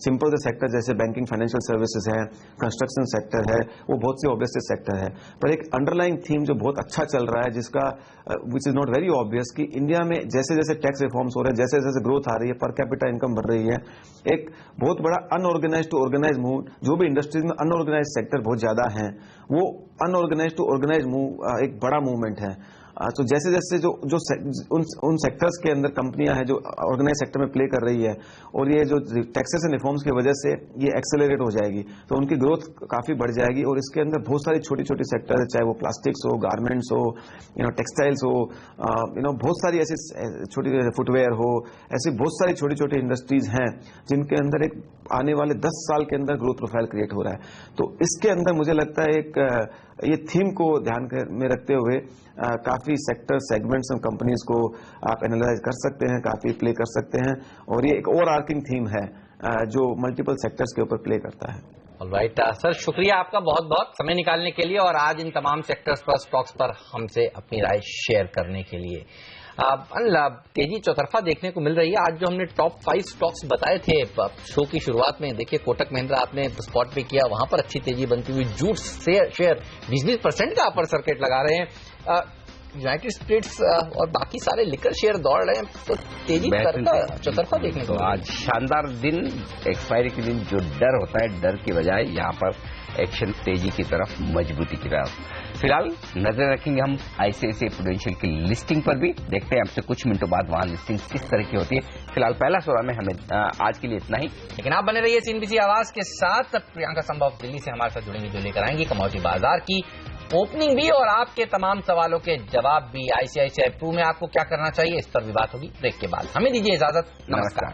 सिंपल से सेक्टर जैसे बैंकिंग, फाइनेंशियल सर्विसेज है, कंस्ट्रक्शन सेक्टर है, वो बहुत सी ऑब्वियस सेक्टर है। पर एक अंडरलाइंग थीम जो बहुत अच्छा चल रहा है, जिसका which is not very obvious, कि इंडिया में जैसे जैसे टैक्स रिफॉर्म्स हो रहे हैं, जैसे जैसे ग्रोथ आ रही है, पर कैपिटा इनकम बढ़ रही है, एक बहुत बड़ा अनऑर्गेनाइज टू ऑर्गेनाइज मूव, जो भी इंडस्ट्रीज में अनऑर्गेनाइज सेक्टर बहुत ज्यादा है, वो अनऑर्गेनाइज टू ऑर्गेनाइज मूव एक बड़ा मूवमेंट है। तो जैसे जैसे जो उन सेक्टर्स के अंदर कंपनियां हैं जो ऑर्गेनाइज सेक्टर में प्ले कर रही है, और ये जो टैक्सेस एंड रिफॉर्म्स की वजह से ये एक्सेलरेट हो जाएगी, तो उनकी ग्रोथ काफी बढ़ जाएगी। और इसके अंदर बहुत सारी छोटी छोटी सेक्टर है, चाहे वो प्लास्टिक्स हो, गारमेंट्स हो, टेक्सटाइल्स हो, बहुत सारी ऐसी छोटी फुटवेयर हो, ऐसी बहुत सारी छोटी छोटी इंडस्ट्रीज हैं जिनके अंदर एक आने वाले 10 साल के अंदर ग्रोथ प्रोफाइल क्रिएट हो रहा है। तो इसके अंदर मुझे लगता है एक ये थीम को ध्यान में रखते हुए काफी सेक्टर, सेगमेंट्स और कंपनीज को आप एनालाइज कर सकते हैं, काफी प्ले कर सकते हैं, और ये एक ओवर आर्किंग थीम है जो मल्टीपल सेक्टर्स के ऊपर प्ले करता है। ऑलराइट सर, शुक्रिया आपका बहुत बहुत समय निकालने के लिए और आज इन तमाम सेक्टर्स पर, स्टॉक्स पर हमसे अपनी राय शेयर करने के लिए। तेजी चौतरफा देखने को मिल रही है। आज जो हमने टॉप 5 स्टॉक्स बताए थे शो की शुरुआत में, देखिए कोटक महिंद्रा आपने स्पॉट पे किया, वहां पर अच्छी तेजी बनती हुई। जूट शेयर 20% का अपर सर्किट लगा रहे हैं। यूनाइटेड स्पिरिट्स और बाकी सारे लिकर शेयर दौड़ रहे हैं, तो तेजी चौतरफा देखने को। आज शानदार दिन, एक्सपायरी के दिन जो डर होता है, डर की बजाय यहाँ पर एक्शन तेजी की तरफ, मजबूती की तरफ। फिलहाल नजर रखेंगे हम आईसीआईसीआई प्रूडेंशियल की लिस्टिंग पर भी, देखते हैं हमसे कुछ मिनटों बाद वहां लिस्टिंग किस तरह की होती है। फिलहाल पहला सोरा में हमें आज के लिए इतना ही, लेकिन आप बने रहिए सीएनबीसी आवाज के साथ। प्रियंका संभव दिल्ली से हमारे साथ जुड़ेंगे, जो लेकर आएंगी कमोडिटी बाजार की ओपनिंग भी और आपके तमाम सवालों के जवाब भी। आईसीआईसीआई प्रू में आपको क्या करना चाहिए, इस पर भी बात होगी ब्रेक के बाद। हमें दीजिए इजाजत, नमस्कार।